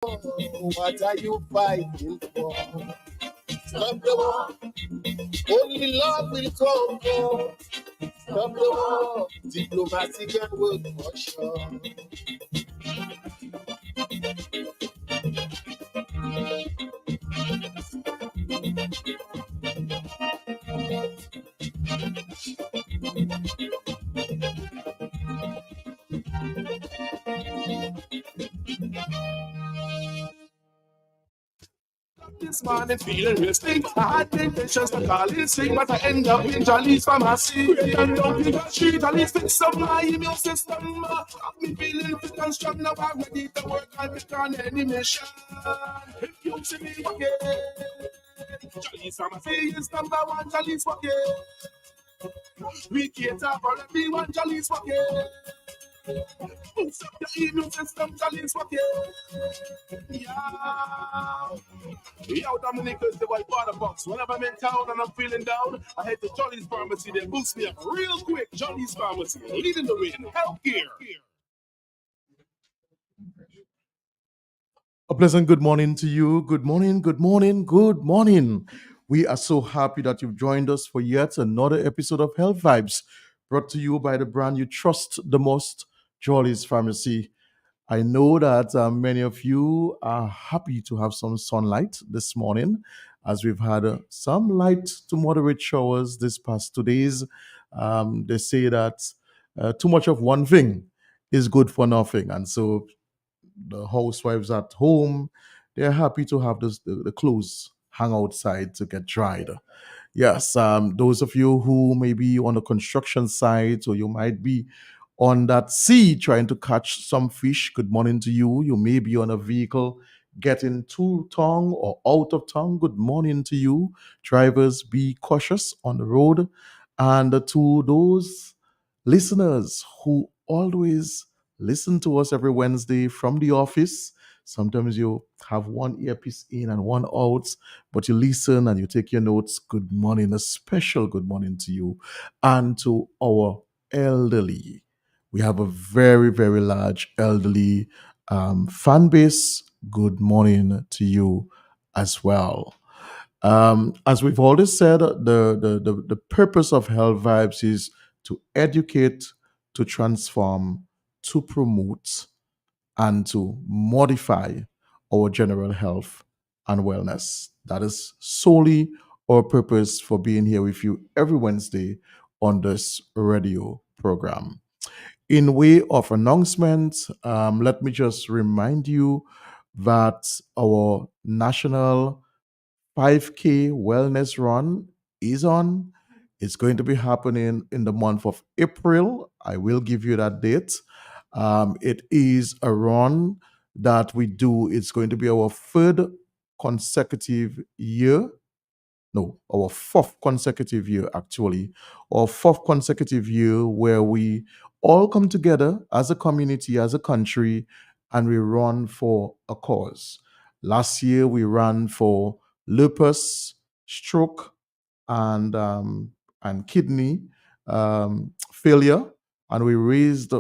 What are you fighting for? Stop the war. Only love will conquer. Stop the war. Diplomacy can work for sure. This morning feeling real stink. I had the intentions to call it sick, but I end up in Jolly's pharmacy. And down in the street, Jolly's fix up my immune system. Got me feeling fit and strong now. I'm ready to work and be on any mission. If you see me again, Jolly's pharmacy is number one. Jolly's forget. We cater for everyone. Jolly's forget. Boost up your immune system. Jolly's forget. Yeah. Yo, Dominic is the white water box. Whenever I'm in town and I'm feeling down, I head to Jolly's Pharmacy. They boost me up real quick. Jolly's Pharmacy, leading the way in healthcare. A pleasant good morning to you. Good morning, good morning, good morning. We are so happy that you've joined us for yet another episode of Health Vibes, brought to you by the brand you trust the most, Jolly's Pharmacy. I know that many of you are happy to have some sunlight this morning, as we've had some light to moderate showers this past 2 days. They say that too much of one thing is good for nothing. And so the housewives at home, they're happy to have the clothes hang outside to get dried. Yes, those of you who may be on the construction site or you might be on that sea trying to catch some fish, good morning to you. You may be on a vehicle getting to town or out of town. Good morning to you. Drivers, be cautious on the road. And to those listeners who always listen to us every Wednesday from the office, sometimes you have one earpiece in and one out, but you listen and you take your notes. Good morning, a special good morning to you and to our elderly. We have a very, very large elderly fan base. Good morning to you as well. As we've always said, the purpose of Health Vibes is to educate, to transform, to promote, and to modify our general health and wellness. That is solely our purpose for being here with you every Wednesday on this radio program. In way of announcement, let me just remind you that our national 5K wellness run is on. It's going to be happening in the month of April. I will give you that date. It is a run that we do. It's going to be our third consecutive year. No, our fourth consecutive year, actually, our fourth consecutive year where we all come together as a community, as a country, and we run for a cause. Last year, we ran for lupus, stroke, and kidney failure, and we raised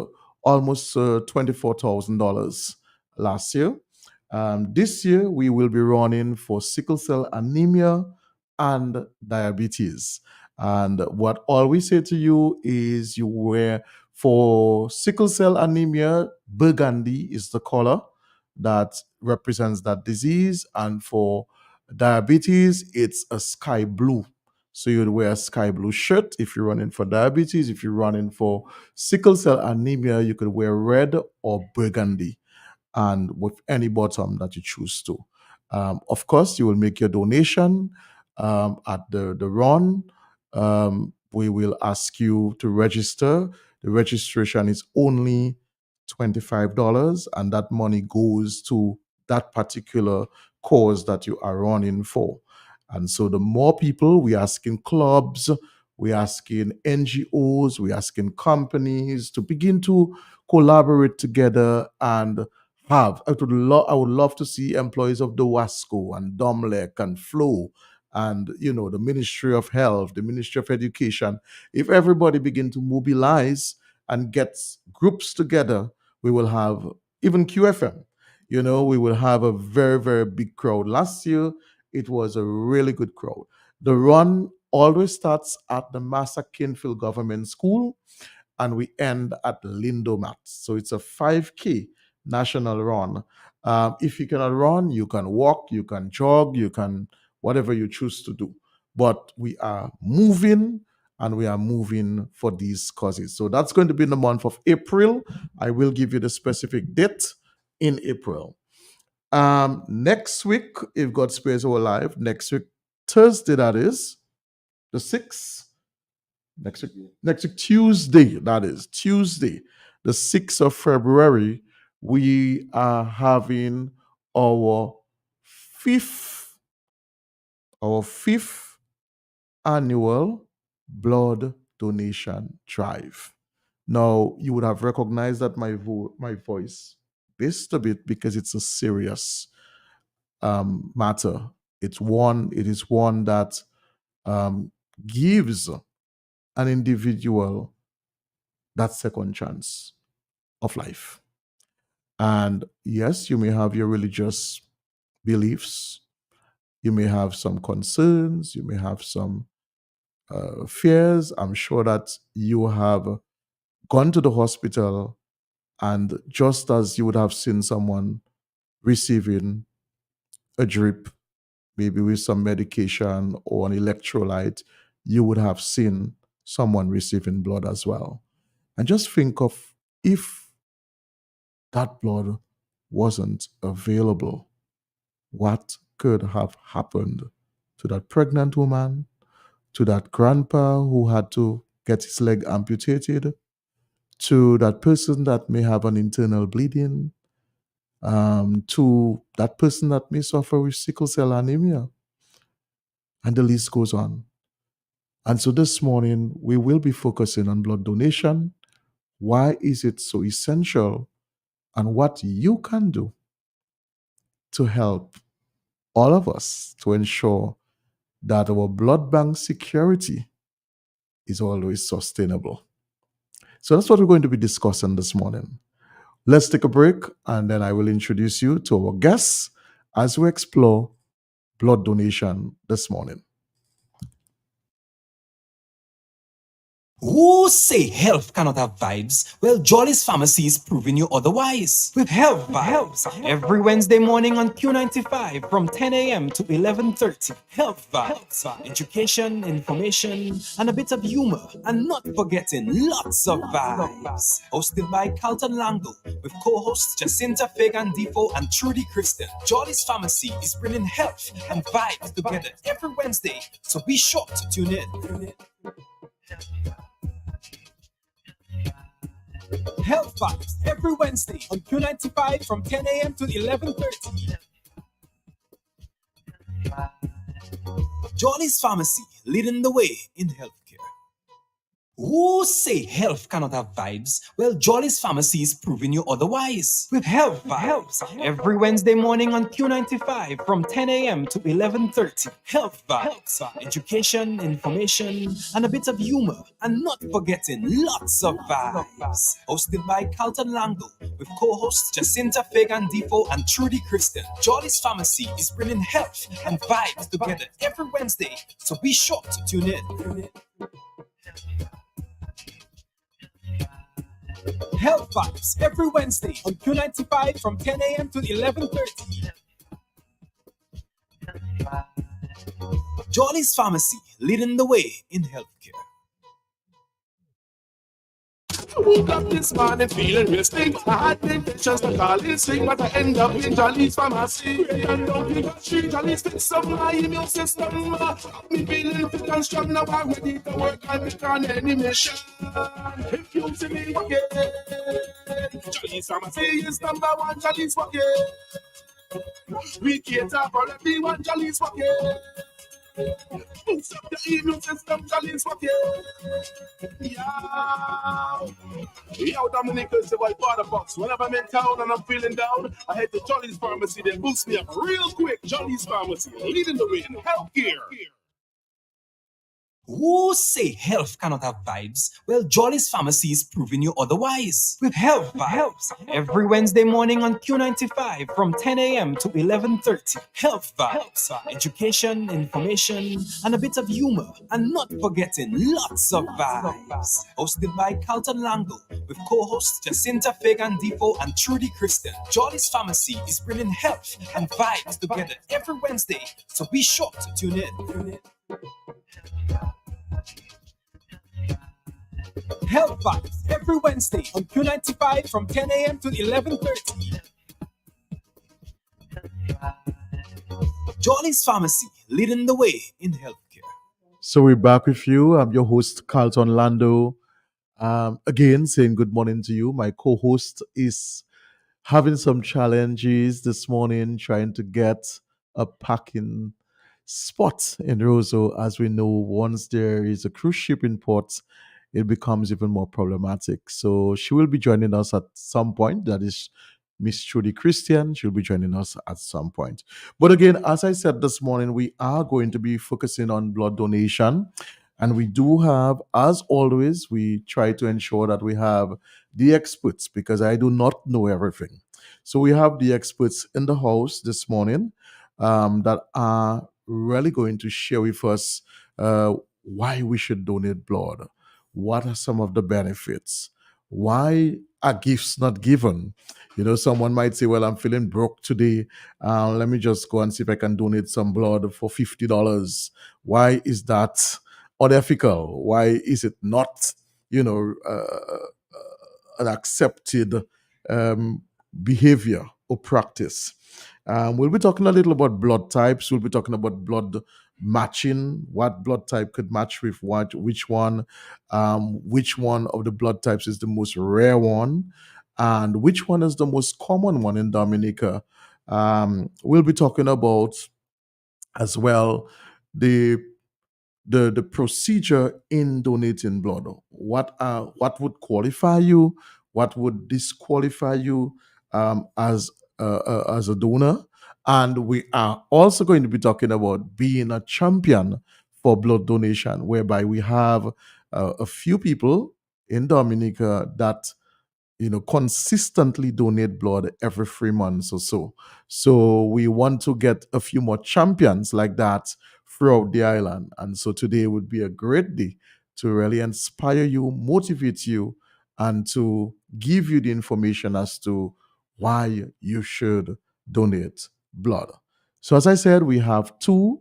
almost $24,000 last year. This year, we will be running for sickle cell anemia and diabetes. And what all we say to you is you wear for sickle cell anemia, burgundy is the color that represents that disease, and for diabetes, it's a sky blue. So you'd wear a sky blue shirt if you're running for diabetes. If you're running for sickle cell anemia, you could wear red or burgundy, and with any bottom that you choose to. Of course, you will make your donation at the run. We will ask you to register. The registration is only $25, and that money goes to that particular cause that you are running for. And so, the more people, we're asking clubs, we're asking NGOs, we're asking companies to begin to collaborate together and I would love to see employees of DOWASCO and DOMLEC and FLO and the Ministry of Health, the Ministry of Education. If everybody begin to mobilize and get groups together, we will have even QFM. We will have a very, very big crowd. Last year, it was a really good crowd. The run always starts at the Massa Kinfield Government School and we end at Lindomat. So it's a 5K national run. If you cannot run, you can walk, you can jog, you can whatever you choose to do. But we are moving and we are moving for these causes. So that's going to be in the month of April. I will give you the specific date in April. Next week, if God spares our life, next week, Thursday, that is, the 6th, next week Tuesday, that is Tuesday, the 6th of February, we are having our fifth our fifth annual blood donation drive. Now you would have recognized that my voice this a bit because it's a serious matter. It is one that um, gives an individual that second chance of life. And yes, you may have your religious beliefs, you may have some concerns, you may have some fears. I'm sure that you have gone to the hospital, and just as you would have seen someone receiving a drip, maybe with some medication or an electrolyte, you would have seen someone receiving blood as well. And just think of if that blood wasn't available, what could have happened to that pregnant woman, to that grandpa who had to get his leg amputated, to that person that may have an internal bleeding, to that person that may suffer with sickle cell anemia, and the list goes on. And so this morning, we will be focusing on blood donation. Why is it so essential? And what you can do to help all of us to ensure that our blood bank security is always sustainable. So that's what we're going to be discussing this morning. Let's take a break and then I will introduce you to our guests as we explore blood donation this morning. Who say health cannot have vibes? Well, Jolly's Pharmacy is proving you otherwise. With Health Vibes, every Wednesday morning on Q95 from 10 a.m. to 11:30. Health Vibes, education, information, and a bit of humor. And not forgetting lots of vibes. Hosted by Carlton Lango with co-hosts Jacinta Fagan Defo and Trudy Kristen. Jolly's Pharmacy is bringing health and vibes together every Wednesday, so be sure to tune in. Health Vibes every Wednesday on Q95 from 10 a.m. to 11:30. Jolly's Pharmacy, leading the way in healthcare. Who say health cannot have vibes? Well, Jolly's Pharmacy is proving you otherwise. With Health Vibes, every Wednesday morning on Q95 from 10 a.m. to 11:30. Health Vibes, education, information, and a bit of humor. And not forgetting lots of vibes. Hosted by Carlton Lango with co-hosts Jacinta Fagan Defo and Trudy Kristen. Jolly's Pharmacy is bringing health and vibes together every Wednesday, so be sure to tune in. Health Vibes every Wednesday on Q95 from 10 a.m. to 11:30. Jolly's Pharmacy, leading the way in healthcare. I woke up this morning feeling real stink. I had the intentions to call it sick, but I end up in Jolly's Pharmacy. And down in the street, Jolly's fix up my immune system. Me feeling fit and strong, now I'm ready to work and make on any mission. If you see me again, Jolly's Pharmacy is number one, Jolly's walking. We cater for everyone, Jolly's walking. Boost up the immune system, Jolly's walking. Yeah. Yo, Dominic is the white water box. Whenever I'm in town and I'm feeling down, I head to Jolly's Pharmacy. They boost me up real quick. Jolly's Pharmacy, leading the way in healthcare. Who say health cannot have vibes? Well, Jolly's Pharmacy is proving you otherwise. With Health Vibes every Wednesday morning on Q95 from 10 a.m. to 11:30. Health Vibes, education, information, and a bit of humor, and not forgetting lots of vibes. Hosted by Carlton Lango with co-hosts Jacinta Fagan Defoe and Trudy Christian. Jolly's Pharmacy is bringing health and vibes together every Wednesday, so be sure to tune in. Health Vibes every Wednesday on Q95 from 10 a.m. to 11:30. Jolly's Pharmacy, leading the way in healthcare. So we're back with you. I'm your host, Carlton Lando. Again, saying good morning to you. My co-host is having some challenges this morning, trying to get a parking spot in Roseau. As we know, once there is a cruise ship in port, it becomes even more problematic. So she will be joining us at some point. That is Miss Trudy Christian. She'll be joining us at some point. But again, as I said this morning, we are going to be focusing on blood donation. And we do have, as always, we try to ensure that we have the experts because I do not know everything. So we have the experts in the house this morning that are really going to share with us why we should donate blood. What are some of the benefits? Why are gifts not given? You know, someone might say, well, I'm feeling broke today. Let me just go and see if I can donate some blood for $50. Why is that unethical? Why is it not, you know, an accepted um, behavior or practice? We'll be talking a little about blood types. We'll be talking about blood matching, what blood type could match with what, which one of the blood types is the most rare one, and which one is the most common one in Dominica. We'll be talking about as well the the procedure in donating blood. What would qualify you? What would disqualify you as a donor? And we are also going to be talking about being a champion for blood donation, whereby we have a few people in Dominica that consistently donate blood every 3 months or so. So we want to get a few more champions like that throughout the island. And so today would be a great day to really inspire you, motivate you, and to give you the information as to why you should donate blood. So as I said, we have two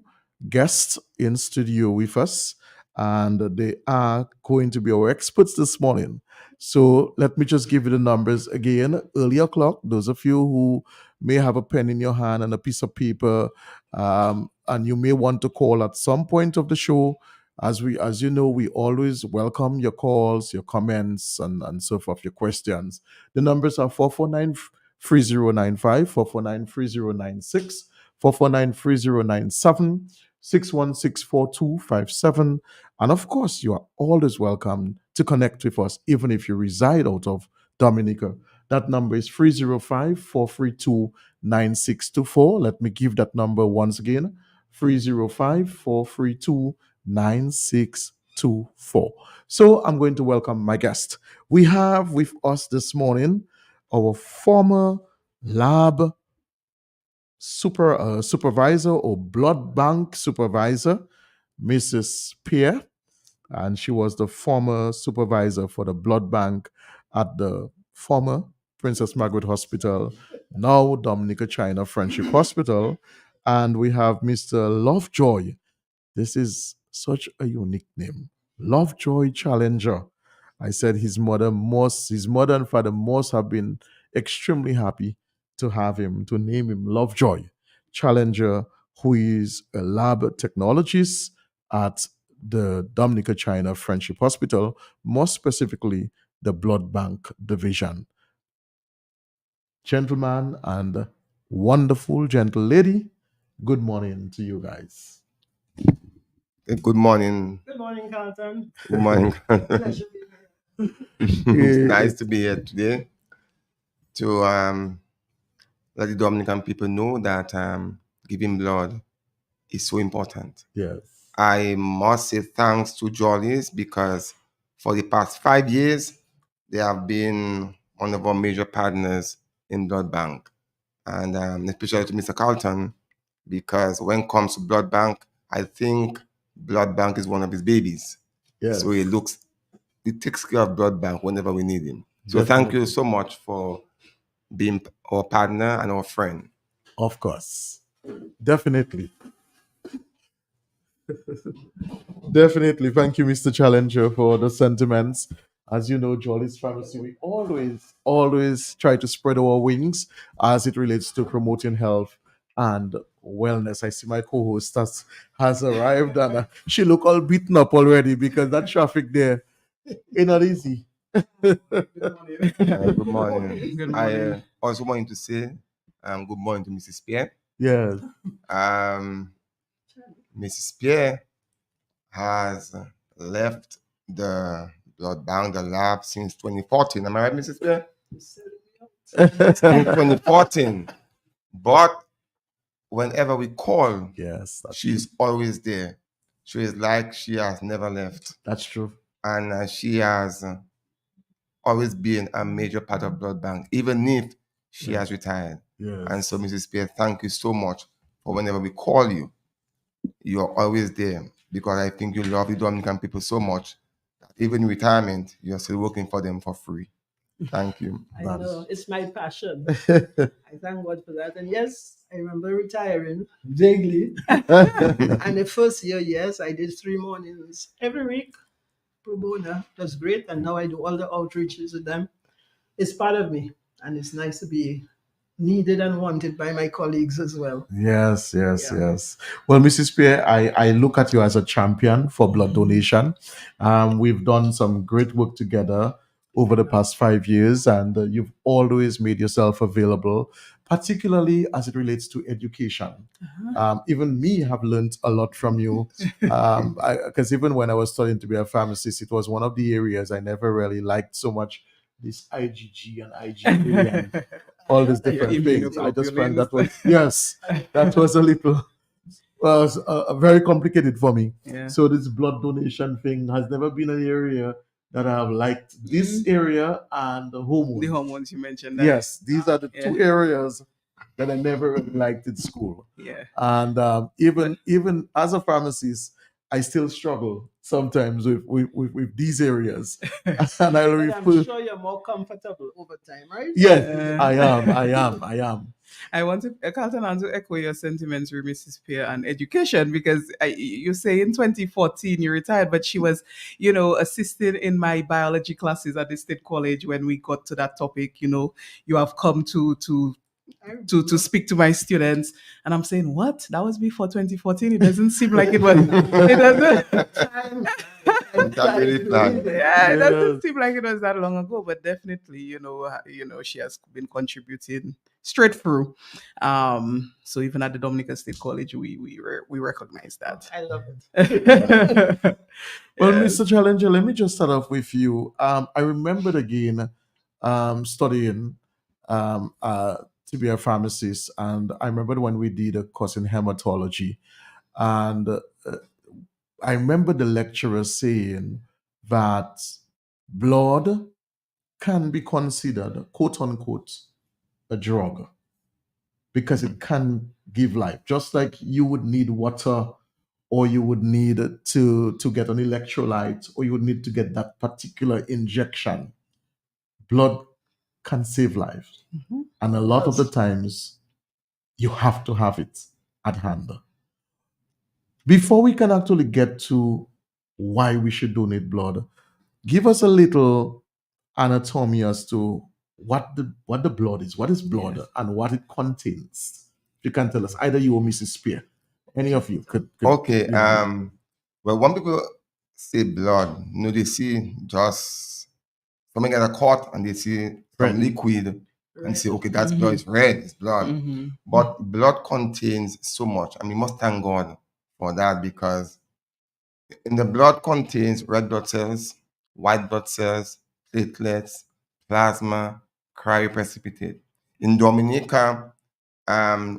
guests in studio with us, and they are going to be our experts this morning. So let me just give you the numbers again. Early o'clock, those of you who may have a pen in your hand and a piece of paper, and you may want to call at some point of the show. As you know, we always welcome your calls, your comments, and so forth, your questions. The numbers are 449 3095, 449 3096, 449 3097, 6164257. And of course, you are always welcome to connect with us, even if you reside out of Dominica. That number is 305 432 9624. Let me give that number once again, 305 432 9624. So I'm going to welcome my guest. We have with us this morning our former lab supervisor or blood bank supervisor, Mrs. Pierre, and she was the former supervisor for the blood bank at the former Princess Margaret Hospital, now Dominica China Friendship Hospital. And we have Mr. Lovejoy. This is such a unique name. Lovejoy Challenger. I said his mother and father must have been extremely happy to have him, to name him Lovejoy Challenger, who is a lab technologist at the Dominica China Friendship Hospital, more specifically the blood bank division. Gentleman and wonderful gentle lady, good morning to you guys. Good morning. Good morning, Carlton. Good morning. Pleasure being here. It's nice to be here today to let the Dominican people know that giving blood is so important. Yes. I must say thanks to Jolly's because for the past 5 years, they have been one of our major partners in Blood Bank. And especially to Mr. Carlton, because when it comes to Blood Bank, I think Blood Bank is one of his babies. Yes. So he takes care of Blood Bank whenever we need him. So thank you so much for being our partner and our friend. Of course. Definitely. Definitely. Thank you, Mr. Challenger, for the sentiments. As you know, Jolly's Pharmacy, we always try to spread our wings as it relates to promoting health and wellness. I see my co-host has arrived and she look all beaten up already because that traffic there ain't not easy. Good morning. Good I morning. also wanted to say good morning to Mrs. Pierre. Yes. Mrs. Pierre has left the blood bank, the lab, since 2014. Am I right, Mrs. Pierre? Since 2014. But whenever we call, Yes, she's always there. She is like she has never left. that's true. And she has always been a major part of Blood Bank, even if she has retired. Yes. And so, Mrs. Pierre, thank you so much for whenever we call you, you're always there because I think you love the Dominican people so much that even in retirement, you're still working for them for free. Thank you. I That know is- it's my passion. I thank God for that. And yes, I remember retiring vaguely. And the first year, yes, I did 3 mornings every week. Pro bono. That's great. And now I do all the outreaches with them. It's part of me. And it's nice to be needed and wanted by my colleagues as well. Yes, yes, Yeah. yes. Well, Mrs. Pierre, I look at you as a champion for blood donation. We've done some great work together over the past 5 years, and you've always made yourself available, particularly as it relates to education. Even me have learned a lot from you, because even when I was studying to be a pharmacist, it was one of the areas I never really liked so much. This IgG and IgA and all these Your different things. I just find immunoglobulins. that was that was a little very complicated for me. Yeah. So this blood donation thing has never been an area that I have liked. This area and the hormones. The hormones you mentioned. That. Yes, these are the Yeah. two areas that I never really liked in school. Yeah. And even as a pharmacist, I still struggle sometimes with these areas. And I But I'm refer. sure you're more comfortable over time, right? Yes, Yeah. I am. I want to, Carlton, I want to echo your sentiments with Mrs. Pierre and education because you say in 2014 you retired, but she was, assisting in my biology classes at the State College when we got to that topic. You have come to speak to my students, and I'm saying, what? That was before 2014. It doesn't seem like it was. It doesn't. That really flag. Yeah, it Yes. doesn't seem like it was that long ago, but definitely, she has been contributing straight through. So even at the Dominican State College, we recognize that. I love it. Well, Yes. Mr. Challenger, let me just start off with you. I remembered again studying to be a pharmacist, and I remember when we did a course in hematology, and I remember the lecturer saying that blood can be considered, quote unquote, a drug because it can give life, just like you would need water or you would need to get an electrolyte or you would need to get that particular injection. Blood can save lives. Mhm. And a lot of the Yes. times you have to have it at hand. Before we can actually get to why we should donate blood, give us a little anatomy as to what the blood is, what is blood, Yes. and what it contains. You can tell us, either you or Mrs. Spear. Any of you could. Okay. yeah. Well, when people say blood, they see just coming at a court and they see Right. some liquid and say, okay, that's Mhm. blood, it's red, it's blood. Mhm. But blood contains so much, and we must thank God for that because in the blood contains red blood cells, white blood cells, platelets, plasma, cryoprecipitate. In Dominica,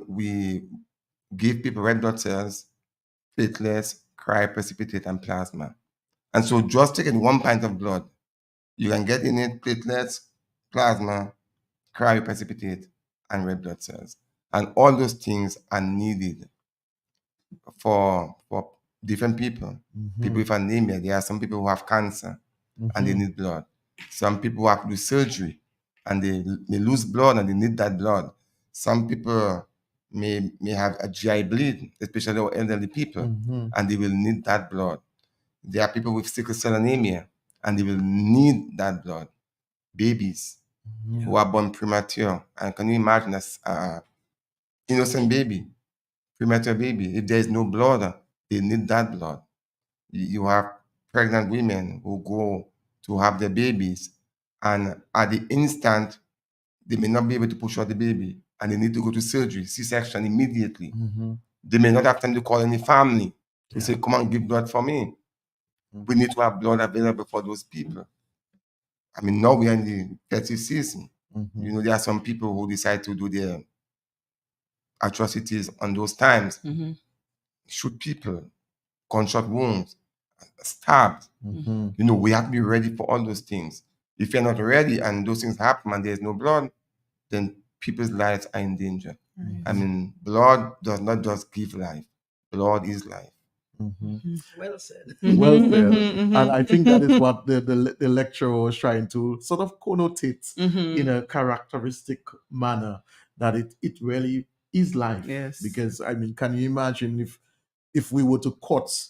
we give people red blood cells, platelets, cryoprecipitate, and plasma. And so just taking 1 pint of blood, you can get in it platelets, plasma, cryoprecipitate, and red blood cells. And all those things are needed for different people. People with anemia, there are some people who have cancer and they need blood. Some people who have to do surgery and they lose blood and they need that blood. Some people may have a GI bleed, especially our elderly people, and they will need that blood. There are people with sickle cell anemia and they will need that blood. Babies who are born premature, and can you imagine a innocent baby, premature baby, if there is no blood, they need that blood. You have pregnant women who go to have their babies, and at the instant, they may not be able to push out the baby, and they need to go to surgery, C-section immediately. They may not have time to call any family to say, come on, give blood for me. We need to have blood available for those people. I mean, now we are in the festive season. You know, there are some people who decide to do their atrocities on those times, shoot people, gunshot wounds, stabbed. You know, we have to be ready for all those things. If you're not ready and those things happen and there's no blood, then people's lives are in danger. I mean, blood does not just give life. Blood is life. Well said. Well said. And I think that is what the lecturer was trying to sort of connotate in a characteristic manner, that it really is life. Yes. Because, I mean, can you imagine if we were to cut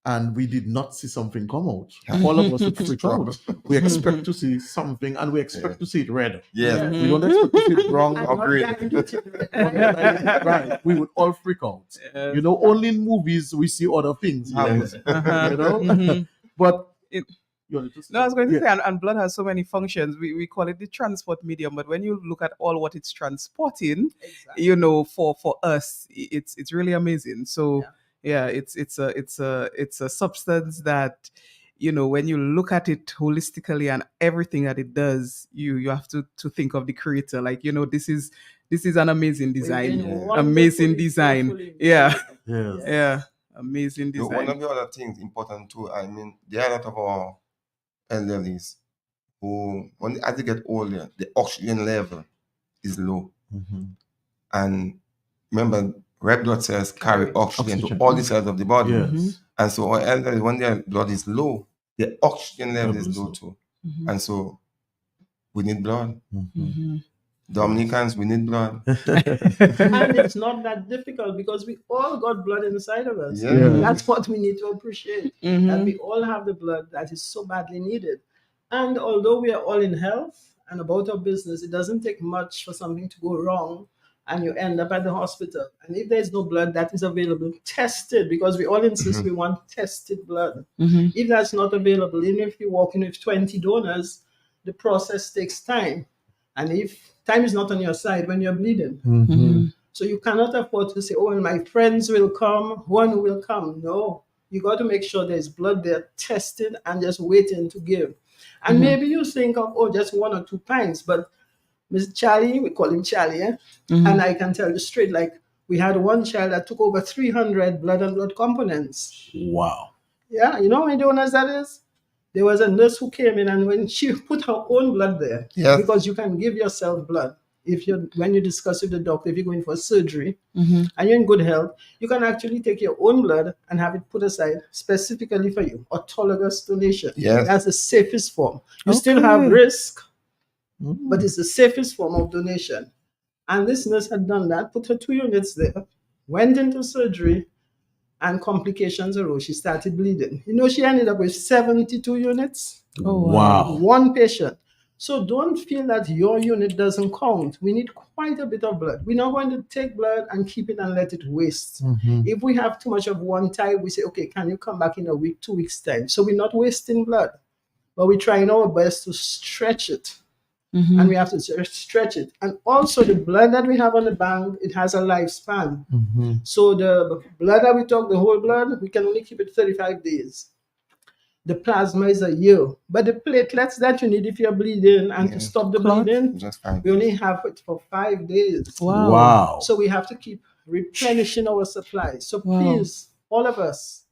and we did not see something come out? All of us would freak out. We expect to see something and we expect to see it red. Yeah. We don't expect to see it brown I'm or not green. guaranteed to- Right. We would all freak out. Yes. You know, only in movies we see other things happen. You know? But It- you wanted to say- No, I was going to Yeah. say, and blood has so many functions. We call it the transport medium, but when you look at all what it's transporting, Exactly. you know, for us, it's really amazing. So yeah, it's a substance that, you know, when you look at it holistically and everything that it does, you have to think of the creator. Like, you know, this is an amazing design, amazing design. Yeah, Yes. yeah, amazing You know, one design. of the other things important too, I mean, there are a lot of our elderlies who, as they get older, the oxygen level is low. And remember, red blood cells carry oxygen to all the cells of the body. Yes. And so our elderly, when their blood is low, the oxygen level is low too. And so we need blood. Dominicans, we need blood. And it's not that difficult because we all got blood inside of us. Yeah. That's what we need to appreciate. That we all have the blood that is so badly needed. And although we are all in health and about our business, it doesn't take much for something to go wrong and you end up at the hospital. And if there's no blood that is available, test it, because we all insist we want tested blood. If that's not available, even if you walk in with 20 donors, the process takes time. And if time is not on your side when you're bleeding, so you cannot afford to say, oh, well, my friends will come, one will come. No, you got to make sure there's blood there tested and just waiting to give. And maybe you think of, oh, just 1 or 2 pints, but Mr. Charlie, we call him Charlie, and I can tell you straight, like we had one child that took over 300 blood and blood components. Wow. Yeah, you know how many donors that is? There was a nurse who came in, and when she put her own blood there, Yes. because you can give yourself blood when you discuss with the doctor, if you're going for surgery and you're in good health, you can actually take your own blood and have it put aside specifically for you. Autologous donation. Yes. That's the safest form. You still have risk, but it's the safest form of donation. And this nurse had done that, put her 2 units there, went into surgery, and complications arose. She started bleeding. You know, she ended up with 72 units. Oh, Wow. One patient. So don't feel that your unit doesn't count. We need quite a bit of blood. We're not going to take blood and keep it and let it waste. If we have too much of one type, we say, okay, can you come back in a week, 2 weeks' time? So we're not wasting blood, but we're trying our best to stretch it. And we have to stretch it. And also the blood that we have on the bank, it has a lifespan. So the blood that we talk, the whole blood, we can only keep it 35 days. The plasma is a year. But the platelets that you need if you're bleeding and to stop the bleeding, Just fine. we only have it for 5 days. Wow. So we have to keep replenishing our supplies. So Wow. please, all of us,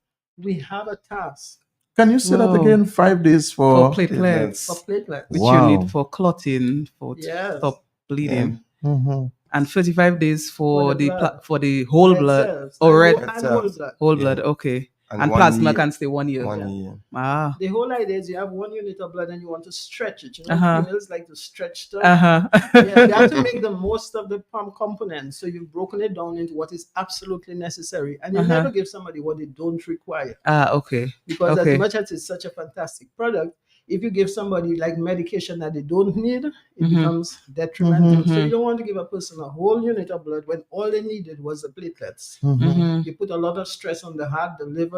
we have a task Can you say that Wow. again? 5 days For for. platelets, for platelets. which you Wow. need for clotting, for to Yes. stop bleeding, Mhm. and 35 days for the the blood. for the whole Red blood cells or and red whole- and cells. whole blood. whole Yeah. blood. Okay, and 1 plasma year. can stay 1 year. 1 year. Ah, The whole idea is you have 1 unit of blood and you want to stretch it. You know, Uh-huh. females like to stretch stuff. uh-huh. Yeah, you have to make the most of the pump components. So you've broken it down into what is absolutely necessary. And you Uh-huh. never give somebody what they don't require. Okay. Because Okay. as much as it's such a fantastic product, if you give somebody like medication that they don't need, it Mhm. becomes detrimental. So Mhm. you don't want to give a person a whole unit of blood when all they needed was the platelets. Mhm. Mhm. You put a lot of stress on the heart, the liver,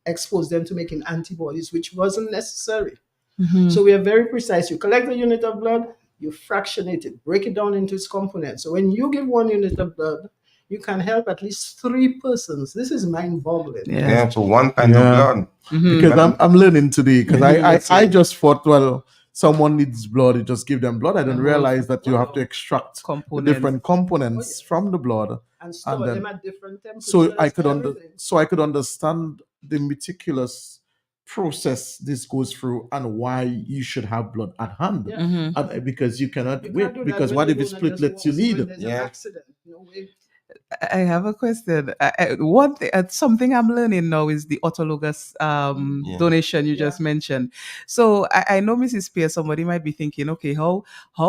expose them to making antibodies, which wasn't necessary. Mhm. So we are very precise. You collect a unit of blood, you fractionate it, break it down into its components. So when you give 1 unit of blood, you can help at least 3 persons. This is mind-boggling. Yeah. Yeah, so 1 pint Yeah. of blood. Mhm. Because I'm learning today. Because Yes, I yes. just thought, well, someone needs blood, you just give them blood. I didn't Mhm. realize that you have to Wow. extract the Components. different components Oh, yes. from the blood. And store And then- them at different temperatures. So I could everything. understand the meticulous process this goes through and why you should have blood at hand. Yeah. Mhm. And because you cannot You wait, can't do that because when what you if it's don't just platelets you walk need? when there's an Yeah. accident. No way. I have a question. One thing, something I'm learning now is the autologous Yeah. donation you Yeah. just mentioned. So I know, Mrs. Pierce, somebody might be thinking, okay, how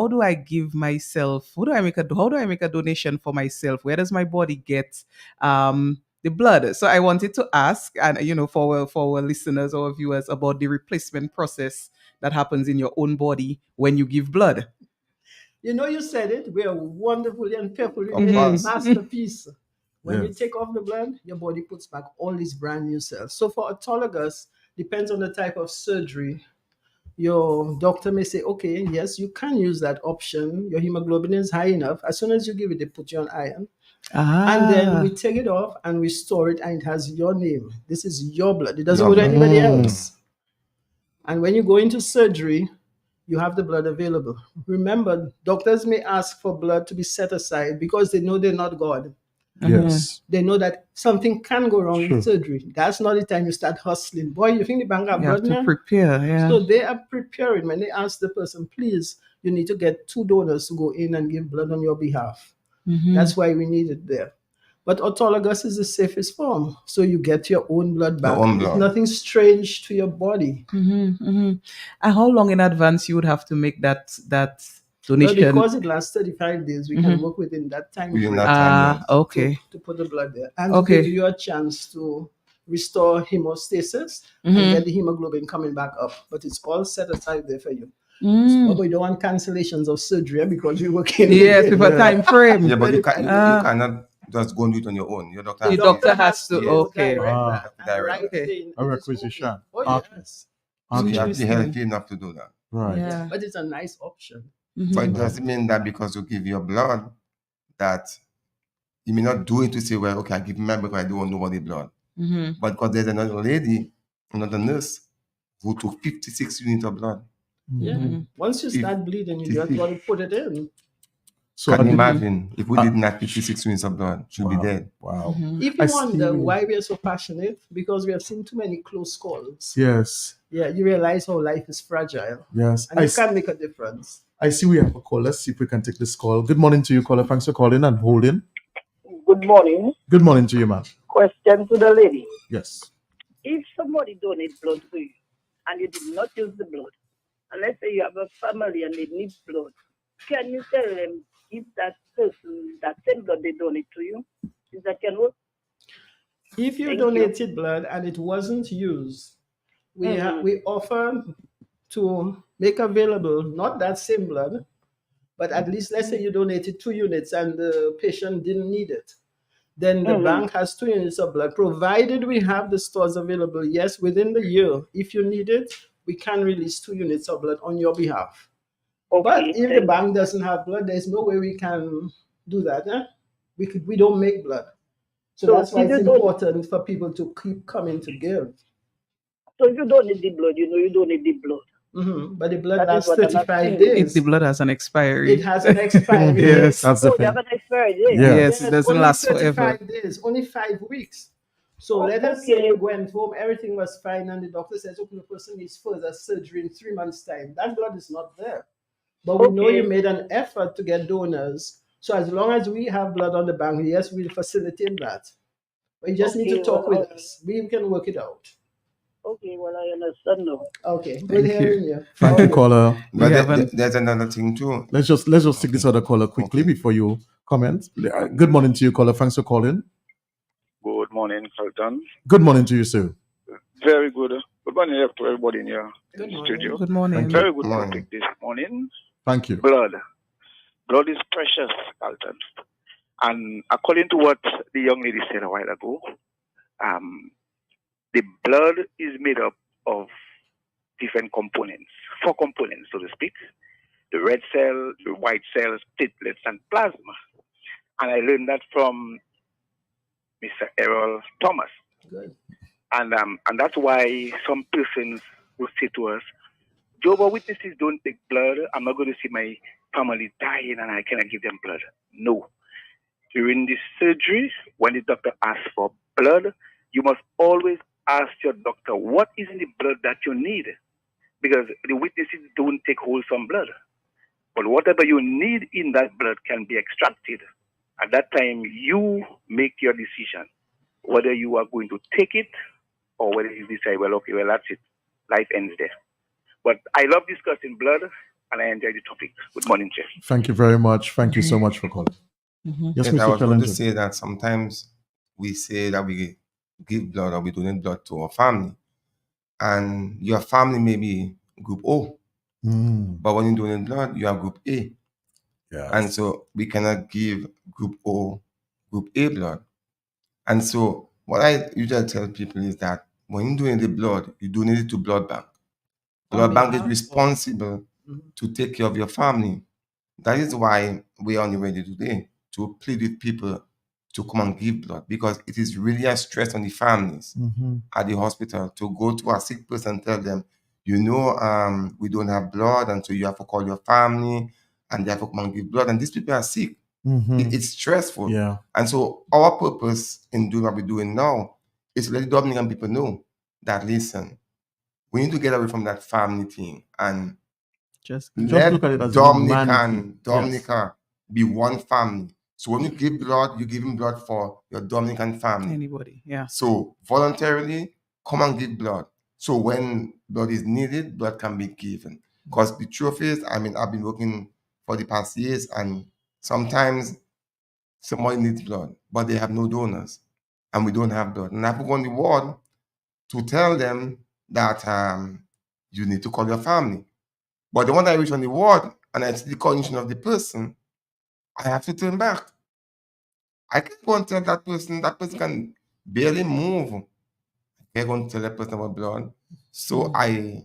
do I give myself? How do I make a donation for myself? Where does my body get the blood? So I wanted to ask, and for our listeners or viewers, about the replacement process that happens in your own body when you give blood. You know, you said it. We are wonderfully and fearfully Of made a course. masterpiece. When you Yes. take off the blood, your body puts back all these brand new cells. So for autologous, depends on the type of surgery. Your doctor may say, okay, yes, you can use that option. Your hemoglobin is high enough. As soon as you give it, they put you on iron. And then we take it off and we store it, and it has your name. This is your blood. It doesn't Your go to blood. anybody Mm. else. And when you go into surgery, you have the blood available. Remember, doctors may ask for blood to be set aside because they know they're not God. Yes. They know that something can go wrong Sure. in surgery. That's not the time you start hustling. Boy, you think the bank have You have blood to now? prepare. Yeah. So they are preparing. When they ask the person, please, you need to get 2 donors to go in and give blood on your behalf. Mhm. That's why we need it there. But autologous is the safest form. So you get your own blood back. own There's blood. nothing strange to your body. Mm-hmm, mm-hmm. And how long in advance you would have to make that But donation? because it lasts 35 days, we can Mhm. work within that time Within frame that time, yes. Okay. to put the blood there. And Okay. to give you a chance to restore hemostasis and Mhm. get the hemoglobin coming back up. But it's all set aside there for you. Mm. But we don't want cancellations of surgery because we're working. Yes, with a Yeah. time frame. Yeah, but you Ah. cannot just go and do it on your own. Your doctor The has to doctor get- has to- okay. direct Ah. that and Direct. write Okay. in, A it is requisition. okay. Oh, Okay. yes. So you have to be Interesting. healthy enough to do that. Right. Yeah. But it's a nice option. Mhm. But it doesn't mean that because you give your blood, that you may not do it to say, well, okay, I give my blood, but I don't want nobody blood. Mhm. But because there's another lady, another nurse, who took 56 units of blood. Yeah. Mhm. Once you If- start bleeding, you if- just got to put it in. So Can you I- imagine if we Ah. didn't have 56 units of blood, she'll be Wow. dead. Wow. Mhm. If you I wonder see. why we are so passionate, because we have seen too many close calls. Yes. Yeah, you realize how life is fragile. Yes. And you can make a difference. I see we have a call. Let's see if we can take this call. Good morning to you, caller. Thanks for calling and holding. Good morning. Good morning to you, ma'am. Question to the lady. Yes. If somebody donates blood to you and you did not use the blood, and let's say you have a family and they need blood, can you tell them if that person, that same blood they donate to you, is that can work? If you Thank you. donated blood and it wasn't used, we offer to make available not that same blood, but at least let's say you donated 2 units and the patient didn't need it. Then the Mhm. bank has 2 units of blood, provided we have the stores available. Yes, within the year, if you need it, we can release 2 units of blood on your behalf. But if the thank bank doesn't have blood, there's no way we can do that. We don't make blood. So So that's why if it's you don't- important for people to keep coming to give. So if you don't need the blood, you know you don't need the blood. But the blood That is lasts what I'm 35 asking. If days. the blood has an expiry. It has an expiry. Yes, that's the Oh, they thing. have an expiry date. Yeah. Yes, it doesn't only last forever. 35 days, only 5 weeks. So Oh, let us say okay. you went home, everything was fine, and the doctor says, okay, the person needs further surgery in 3 months' time. That blood is not there. But we know you Okay. made an effort to get donors. So as long as we have blood on the bank, yes, we'll facilitate that. But you just need to Okay. talk Well, with us. We can work it out. okay. Well, I understand now. Okay, good Thank you. hearing you. Thank you, Okay. caller. We But haven't. there's another thing too. Let's just take this other caller quickly Okay. before you comment. Good morning to you, caller. Thanks for calling. Good morning, Sultan. Good morning to you, sir. Very good. Good morning to everybody in here Good in the morning. studio. Good morning. Thank you. Very good Morning. topic this morning. Thank you. Blood. Blood is precious, Sultan. And according to what the young lady said a while ago, the blood is made up of different components, 4 components, so to speak. The red cell, the white cells, platelets, and plasma. And I learned that from Mr. Errol Thomas. Good. And that's why some persons will say to us, Jehovah's Witnesses don't take blood. I'm not going to see my family dying and I cannot give them blood. No. During this surgery, when the doctor asks for blood, you must always ask your doctor, what is in the blood that you need? Because the witnesses don't take wholesome blood. But whatever you need in that blood can be extracted. At that time, you make your decision whether you are going to take it or whether you decide, well, okay, well, that's it. Life ends there. But I love discussing blood and I enjoy the topic. Good morning, Jeff. Thank you very much. Thank you so much for calling. Mhm. Yes, Yes, I Mr. was going to Challenger. say that sometimes we say that we give blood or we donate blood to our family, and your family may be group O, but when you donate blood, you are group A, Yeah. and so we cannot give group O, group A blood. And so what I usually tell people is that when you donate the blood, you donate it to blood bank. Blood bank is behalf of- responsible to take care of your family. That is why we are on the radio today, to plead with people to come and give blood, because it is really a stress on the families at the hospital to go to a sick person and tell them, we don't have blood, and so you have to call your family and they have to come and give blood. And these people are sick. It's stressful. Yeah. And so our purpose in doing what we're doing now is to let the Dominican people know that, listen, we need to get away from that family thing and Just let look at it as Dominica humanity. Dominica be one family. So when you give blood, you're giving blood for your Dominican family. anybody. Yeah. So voluntarily, come and give blood. So when blood is needed, blood can be given. Because the truth is, I've been working for the past years, and sometimes somebody needs blood, but they have no donors, and we don't have blood. And I have to go on the ward to tell them that you need to call your family. But the one I reach on the ward and I see the condition of the person, I have to turn back. I can't go and tell that person can barely move. I can't go and tell that person about blood. So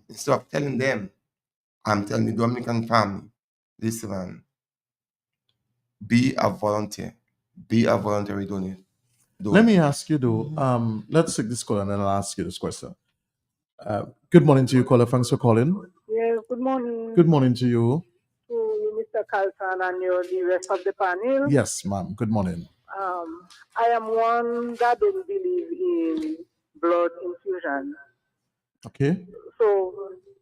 instead of telling them, I'm telling the Dominican family, listen, man, be a volunteer. Be a voluntary donor. Let me ask you though. Let's take this call and then I'll ask you this question. Good morning to you, caller. Thanks for calling. Yeah, good morning Good morning to you. to you, Mr. Carlton, and the rest of the panel. Yes, ma'am. Good morning. I am one that don't believe in blood infusion. Okay. So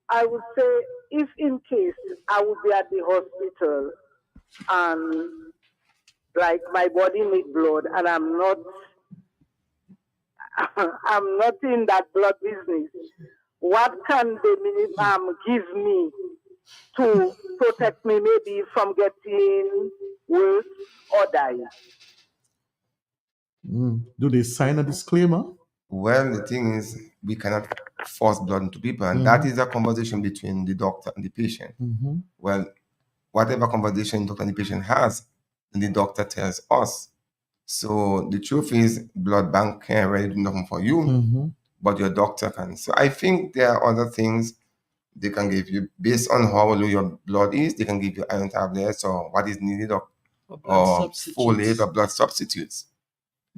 I would say if in case I would be at the hospital and like my body need blood and I'm not in that blood business, what can the give me to protect me maybe from getting worse or die? Do they sign a disclaimer? Well, the thing is, we cannot force blood into people, and that is a conversation between the doctor and the patient. Well, whatever conversation the doctor and the patient has, then the doctor tells us. So the truth is, blood bank can't really do nothing for you, but your doctor can. So I think there are other things they can give you based on how low your blood is. They can give you iron tablets or what is needed, or folate or blood substitutes.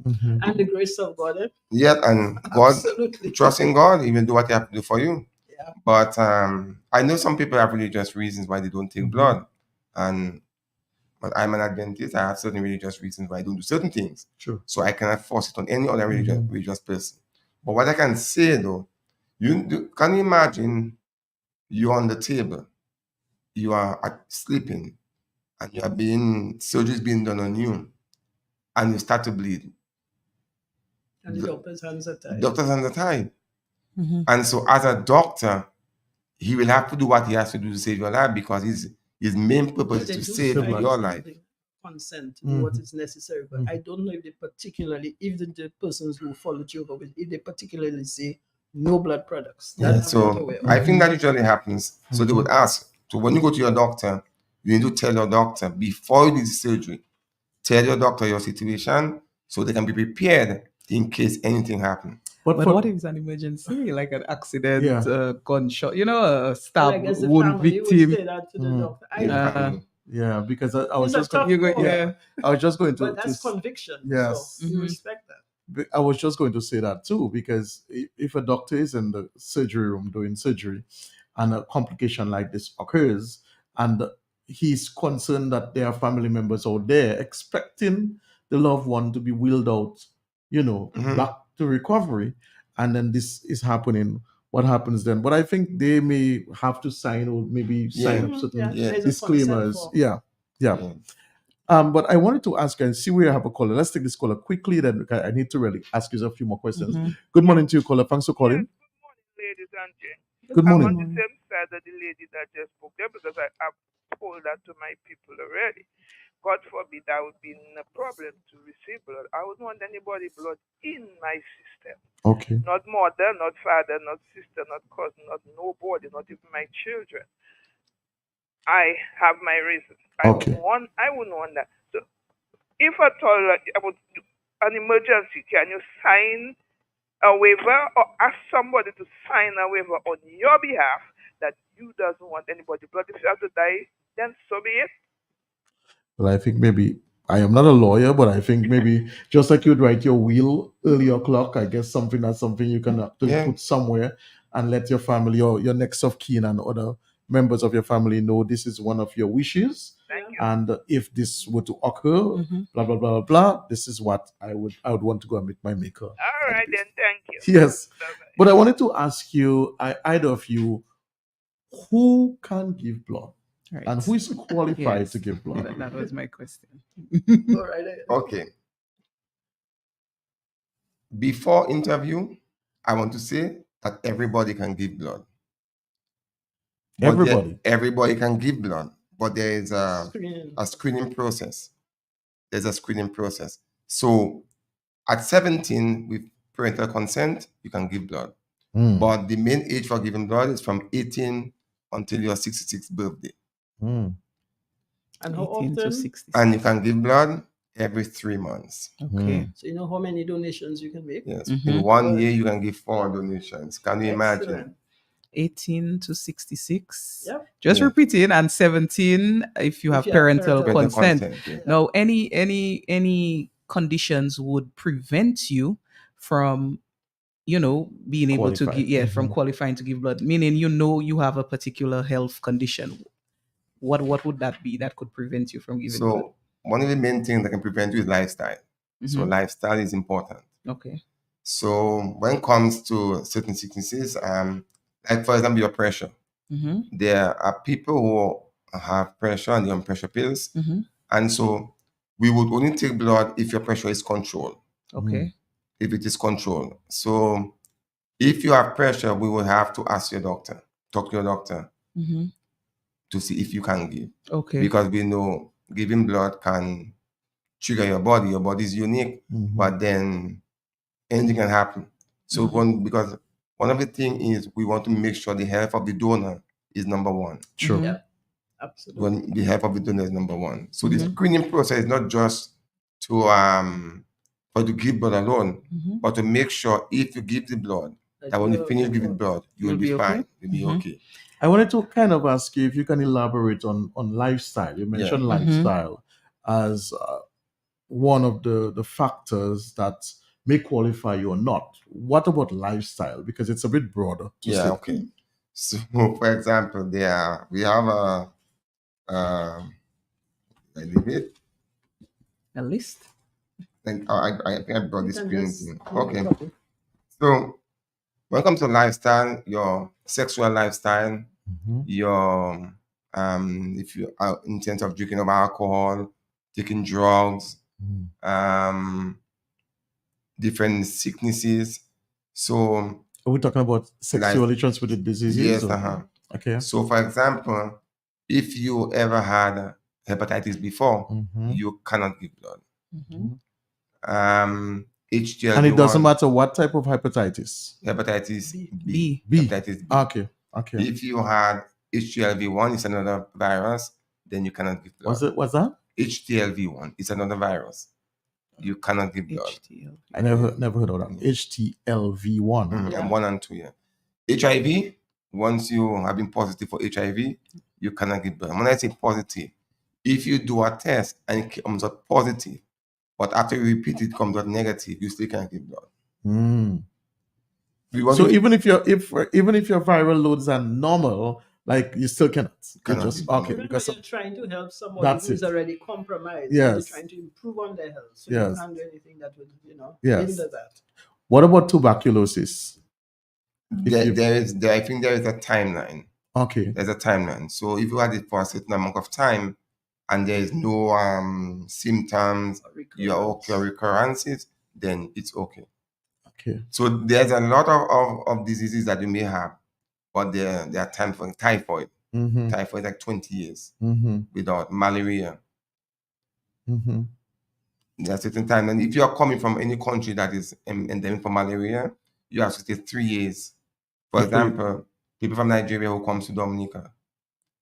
And the grace of God. Yeah, and God, Absolutely. trust in God, He will do what He has to do for you. Yeah. But I know some people have religious reasons why they don't take blood, and But I'm an Adventist. I have certain religious reasons why I don't do certain things. Sure. So I cannot force it on any other religious person. But what I can say though, can you imagine you're on the table, you are sleeping, and you are surgery is being done on you, and you start to bleed. And the doctor's hands are tied. Doctor's hands are tied. Mhm. And so as a doctor, he will have to do what he has to do to save your life, because his main purpose But they is to do save cite your life. something, consent to do what Mhm. is necessary. But I don't know if they particularly, if the persons who follow Jehovah, if they particularly say no blood products. That Yeah, I'm not so aware of. I think that usually happens. So they would ask. So when you go to your doctor, you need to tell your doctor before you do the surgery. Tell your doctor your situation so they can be prepared in case anything happens. But But for, what if it's an emergency, like an accident, Yeah. gunshot, a Well, I stab guess the wound family would victim? say that to the Mm. doctor. I in don't know. family. yeah, because I It's was a just going, tough You go, call, yeah. I was just going to, but that's conviction. yes. So you Mhm. respect that. I was just going to say that too, because if a doctor is in the surgery room doing surgery and a complication like this occurs, and he's concerned that there are family members out there expecting the loved one to be wheeled out, Mhm. back to recovery, and then this is happening, what happens then? But I think they may have to sign, or maybe sign Yeah. up certain Yeah. There's a consent disclaimers. form. Yeah. Yeah. But I wanted to ask and see where I have a caller. Let's take this caller quickly. Then I need to really ask you a few more questions. Mhm. Good morning to you, caller. Thanks for calling. Ladies and gents. Good I'm morning. on the same side of the lady that just spoke there, because I've told that to my people already. God forbid I would be in a problem to receive blood. I wouldn't want anybody blood in my system. Okay. Not mother, not father, not sister, not cousin, not nobody, not even my children. I have my reasons. Okay. I wouldn't want that. So if at all about an emergency, can you sign a waiver or ask somebody to sign a waiver on your behalf that you doesn't want anybody blood? If you have to die, then so be it. Well, I think maybe I am not a lawyer, but I think maybe just like you'd write your will early o'clock, I guess that's something you can actually Yeah. put somewhere and let your family or your next of kin and other members of your family know this is one of your wishes. Thank you. And if this were to occur, Mhm. blah blah blah blah blah, this is what I would want to go and meet my maker. All right, then. Thank you. Yes. Bye-bye. But I wanted to ask you, either of you, who can give blood Right. and who is qualified Yes. to give blood? That was my question. All right. Okay. Before interview, I want to say that everybody can give blood. But everybody can give blood, but there is Screening. a screening process. There's a screening process. So at 17, with parental consent, you can give blood. Mm, But the main age for giving blood is from 18 until your 66th birthday. mm. And how 18 to often? 60. And you can give blood every 3 months. Okay. So you know how many donations you can make? Yes. Mhm. In 1 year, you can give 4 donations. Can you imagine? Excellent. 18 to 66. Yep. Just Yeah. repeating, and 17 if you have you have parental parental consent. Yeah. Now, any conditions would prevent you from, being able to Qualify. give, from Mhm. qualifying to give blood. Meaning, you have a particular health condition. What would that be that could prevent you from giving blood? So one of the main things that can prevent you is lifestyle. So Mhm. lifestyle is important. Okay. So when it comes to certain sicknesses, like for example, your pressure, Mm-hmm. there are people who have pressure and they're on pressure pills. Mm-hmm. And so we would only take blood if your pressure is controlled, Okay. if it is controlled. So if you have pressure, we will have to ask your doctor, talk to your doctor Mm-hmm. to see if you can give. Okay. Because we know giving blood can trigger your body. Your body is unique, Mhm. but then anything can happen. So because one of the things is we want to make sure the health of the donor is number one. Sure. Mhm. Yeah. Absolutely. When the health of the donor is number one. So the Mhm. screening process is not just to for to give blood alone, Mhm. but to make sure if you give the blood, that when you finish giving blood, you'll You'll be be okay? fine. You'll be Mhm. okay. I wanted to kind of ask you if you can elaborate on lifestyle. You mentioned Mhm. lifestyle as one of the factors that may qualify you or not. What about lifestyle? Because it's a bit broader. To Yeah, say. okay. So for example, we have I leave it. A list. Think I think I brought You this can screen just thing. make a Okay. copy. So when it comes to lifestyle, your sexual lifestyle, Mhm. your if you are in terms of drinking of alcohol, taking drugs, Mm. different sicknesses. So Are we talking about sexually transmitted diseases? yes, or- Okay. So for example, if you ever had hepatitis before, Mhm. you cannot give blood. Mhm. HGLV1, And it doesn't matter what type of hepatitis. hepatitis B. B. hepatitis B. Okay. Okay. If you had HTLV1, it's another virus, then you cannot give blood. What's that? HTLV1 is another virus. You cannot give blood. HTL. I never heard of that. HTLV1. Mhm, and 1 and 2, yeah. HIV, once you have been positive for HIV, you cannot give blood. When I say positive, if you do a test and it comes out positive, but after you repeat it comes out negative, you still can't give blood. Mm. We want So to- even if your viral loads are normal, like you still cannot. You Cannot. just okay Even because when you're trying to help somebody That's who's it. already compromised, Yes. you're trying to improve on their health. So Yes. you can't do anything that would, Yes. hinder that. what about tuberculosis? there is I think there is a timeline. Okay. There's a timeline. So if you had it for a certain amount of time and there is no symptoms, you are okay or recurrences, then it's okay. Okay. So there's a lot of diseases that you may have, but there are times for typhoid. Mm-hmm. Typhoid like 20 years Mm-hmm. without malaria. Mm-hmm. There are certain times, and if you are coming from any country that is endemic for malaria, you have to stay 3 years. For Before you- example, people from Nigeria who comes to Dominica,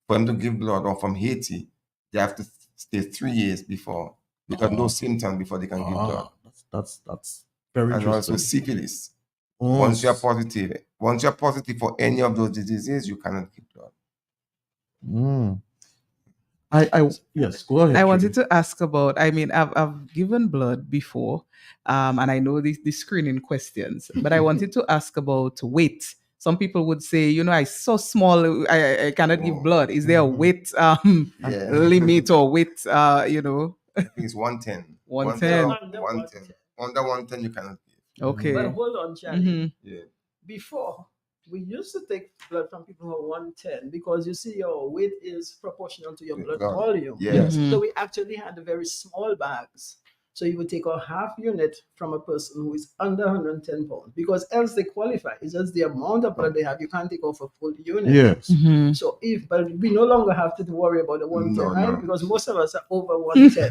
for them to give blood, or from Haiti, they have to stay 3 years before, because no symptoms before they can give blood. That's very And also interesting. syphilis. Oh, Once you're positive for any of those diseases, you cannot give blood. Mm. Yes, go ahead. I Judy. wanted to ask about. I mean, I've given blood before, and I know the screening questions, but I wanted to ask about weight. Some people would say, I so small, I cannot give blood. Is there a weight Yeah. limit or weight? I think it's 110. 110. Under 110. Under 110, you cannot give. Okay. But hold on, Charlie. Mhm. Yeah. Before, we used to take blood from people who are 110 because you see your weight is proportional to your blood blood. volume. Yes. Mhm. So we actually had very small bags. So you would take a half unit from a person who is under 110 pounds because else they qualify. It's just the amount of blood they have. You can't take off a full unit. Yes. Mhm. So but we no longer have to worry about the 110, No, right? no. Because most of us are over 110.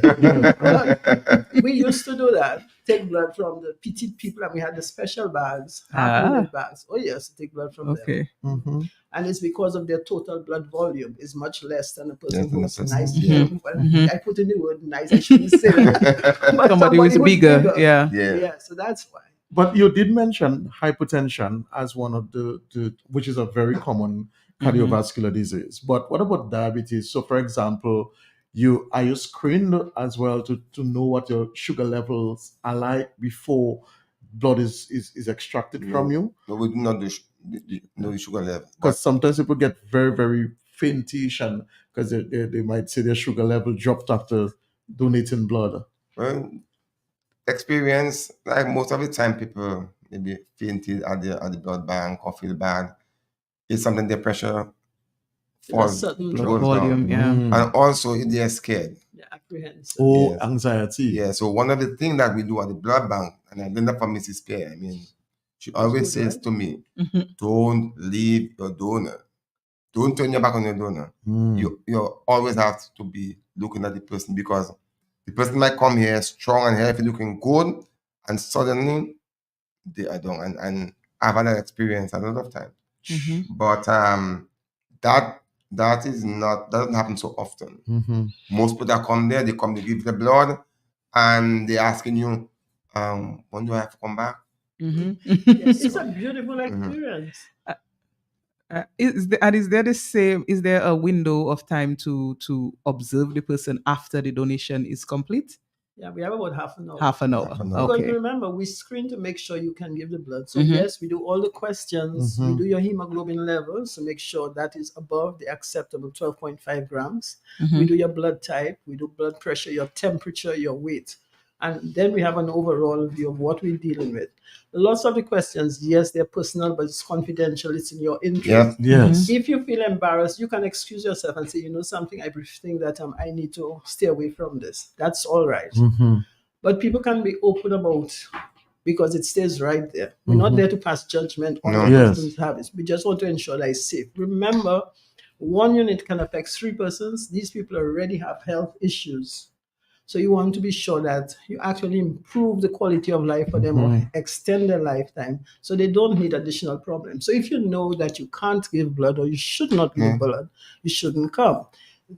We used to do that, take blood from the petite people, and we had the special bags, half unit bags. Oh yes, take blood from them. Okay. Mm-hmm. And it's because of their total blood volume is much less than a person Less than a who's person. nice. Mhm. Well, Mhm. I put in the word nice. I shouldn't say that. But Somebody who's bigger. Yeah. Yeah. Yeah, so that's why. But you did mention hypertension as one of the which is a very common cardiovascular disease. But what about diabetes? So, for example, are you screened as well to know what your sugar levels are like before blood is extracted from you? No, we do not do no sugar level. Because sometimes people get very, very faintish, and because they might say their sugar level dropped after donating blood. Well, experience, like most of the time, people maybe fainted at the blood bank or feel bad. It's something their pressure falls, sudden goes drop. Volume. down. Yeah. Mm. And also, if they're scared. Yeah, apprehensive. Oh, Yes. anxiety. Yeah, so one of the things that we do at the blood bank, and I learned that from Mrs. Pierre, I mean, she always good, says right? to me, Mhm. don't leave your donor. Don't turn your back on your donor. Mm. You always have to be looking at the person, because the person might come here strong and healthy, looking good, and suddenly they are down. And I've had that experience a lot of times. Mhm. But that is not, doesn't happen so often. Mhm. Most people that come there, they come to give the blood, and they're asking you, when do I have to come back? Mhm. It's a beautiful Mm-hmm. experience. Is there the same? Is there a window of time to observe the person after the donation is complete? Yeah, we have about half an hour. Half an hour. Half an hour. Because Okay. remember, we screen to make sure you can give the blood. So Mhm. yes, we do all the questions. We Mhm. do your hemoglobin levels to make sure that is above the acceptable 12.5 grams. Mhm. We do your blood type. We do blood pressure, your temperature, your weight. And then we have an overall view of what we're dealing with. Lots of the questions, yes, they're personal, but it's confidential. It's in your interest. Yeah. Yes. If you feel embarrassed, you can excuse yourself and say, you know something, I think that I need to stay away from this. That's all right. Mhm. But people can be open about because it stays right there. We're not Mhm. there to pass judgment on No. the Yes. person's habits. We just want to ensure that it's safe. Remember, one unit can affect 3 persons. These people already have health issues. So you want to be sure that you actually improve the quality of life for them or Mhm. extend their lifetime so they don't need additional problems. So if you know that you can't give blood or you should not give Yeah. blood, you shouldn't come.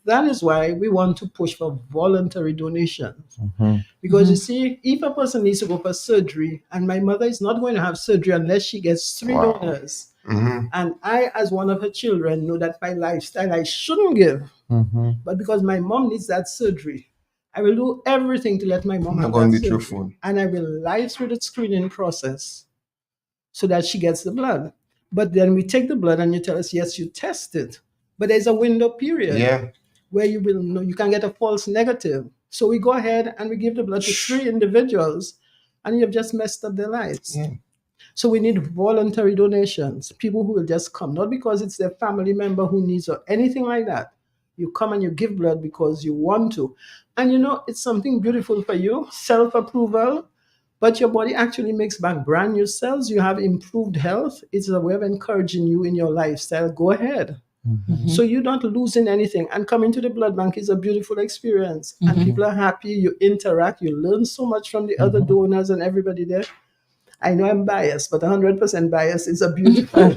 That is why we want to push for voluntary donations. Mhm. Because you see, if a person needs to go for surgery, and my mother is not going to have surgery unless she gets 3 Wow. donors, Mhm. and I, as one of her children, know that my lifestyle I shouldn't give, Mhm. but because my mom needs that surgery, I will do everything to let my mom I'm have going that to be surgery. truthful. And I will lie through the screening process so that she gets the blood. But then we take the blood and you tell us, yes, you tested. But there's a window period Yeah. where you will know you can get a false negative. So we go ahead and we give the blood to 3 individuals and you've just messed up their lives. Yeah. So we need voluntary donations, people who will just come, not because it's their family member who needs or anything like that. You come and you give blood because you want to. And you know, it's something beautiful for you, self-approval, but your body actually makes back brand new cells. You have improved health. It's a way of encouraging you in your lifestyle. Go ahead. Mhm. So you're not losing anything. And coming to the blood bank is a beautiful experience. And people are happy. You interact. You learn so much from the other donors and everybody there. I know I'm biased, but 100% bias is a beautiful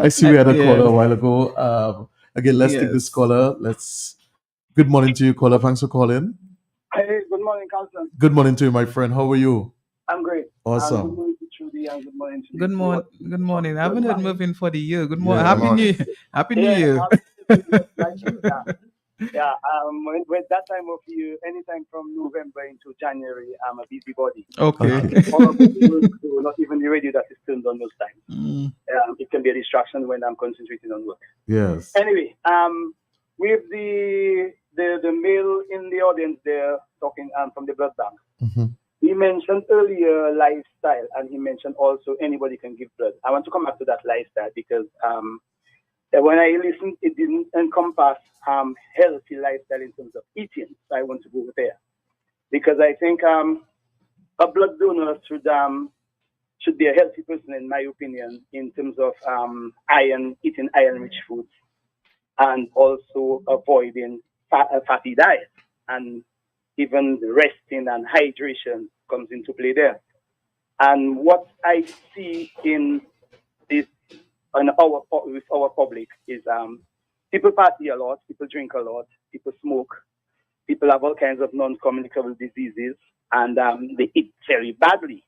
I see we had a Yeah. caller a while ago. Again, let's take this Yes. caller. Let's. Good morning to you, caller. Thanks for calling. Hey, good morning, Carlton. Good morning to you, my friend. How are you? I'm great. Awesome. Good morning to Trudy and good morning to Good morning. Good morning. I haven't heard Mervyn for the year. Good morning. Yeah. Happy Morning. New Year. Happy New Yeah, Year. like you, yeah. With that time of year, anytime from November into January, I'm a busybody. Okay. All of the work, so not even the radio that is turned on those times. Mm. It can be a distraction when I'm concentrating on work. Yes. Anyway, with the male in the audience there talking from the blood bank. Mhm. He mentioned earlier lifestyle, and he mentioned also anybody can give blood. I want to come back to that lifestyle because when I listened, it didn't encompass healthy lifestyle in terms of eating. So I want to go there because I think a blood donor should be a healthy person, in my opinion, in terms of eating iron-rich foods, and also avoiding fatty diet, and even resting and hydration comes into play there. And what I see in this with our public is people party a lot, people drink a lot, people smoke, people have all kinds of non-communicable diseases, and they eat very badly.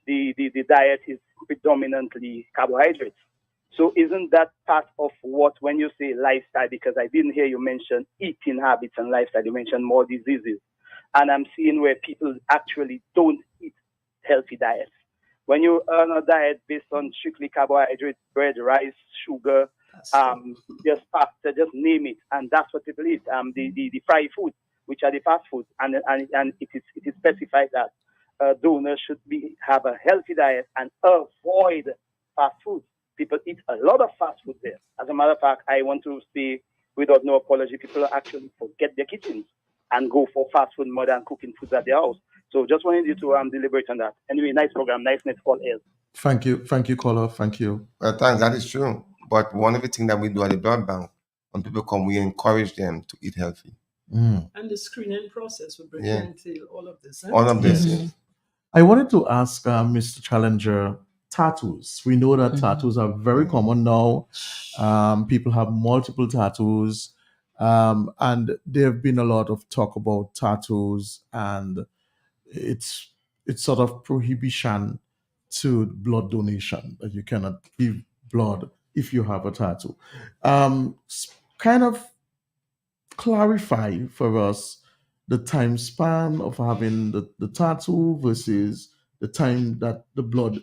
The diet is predominantly carbohydrates. So isn't that part of what, when you say lifestyle, because I didn't hear you mention eating habits and lifestyle, you mentioned more diseases. And I'm seeing where people actually don't eat healthy diets. When you earn a diet based on strictly carbohydrates, bread, rice, sugar, just pasta, just name it, and that's what people eat. The fried food, which are the fast foods, and it is specified that donors should have a healthy diet and avoid fast food. People eat a lot of fast food there. As a matter of fact, I want to say, without no apology, people actually forget their kitchens and go for fast food more than cooking food at their house. So just wanted you to deliberate on that. Anyway, nice program, nice net all else. Thank you, caller. Thank you. Well, thanks. That is true. But one of the things that we do at the blood bank, when people come, we encourage them to eat healthy. Mm. And the screening process will bring Yeah. entail all of this. All of this. Mhm. Yes. I wanted to ask Mr. Challenger, tattoos. We know that tattoos are very common now. People have multiple tattoos. And there have been a lot of talk about tattoos and it's sort of prohibition to blood donation, that you cannot give blood if you have a tattoo. Kind of clarify for us the time span of having the tattoo versus the time that the blood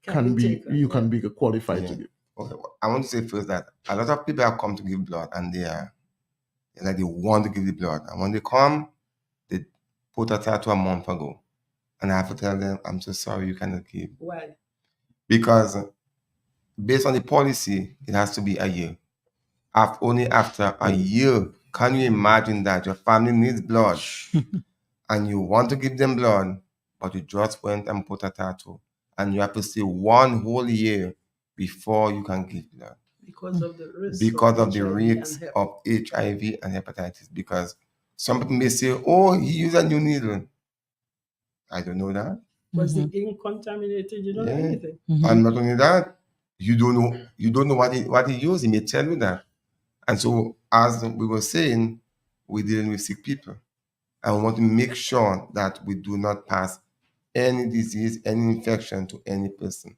can be taken, you can be qualified to Yeah. give? Okay, I want to say first that a lot of people have come to give blood and they're like they want to give the blood. And when they come, they put a tattoo a month ago. And I have to tell them, I'm so sorry, you cannot give. Why? Because based on the policy, it has to be a year. Only after a year, can you imagine that your family needs blood and you want to give them blood, but you just went and put a tattoo and you have to stay 1 whole year before you can give blood. Because of the risk. Because of the HIV risks and hep. of HIV and hepatitis. Because some people may say, oh, he used a new needle. I don't know that. Was the ink contaminated? You don't know Yeah. anything. And not only that, you don't know what he used. He may tell you that. And so, as we were saying, we're dealing with sick people. And we want to make sure that we do not pass any disease, any infection to any person.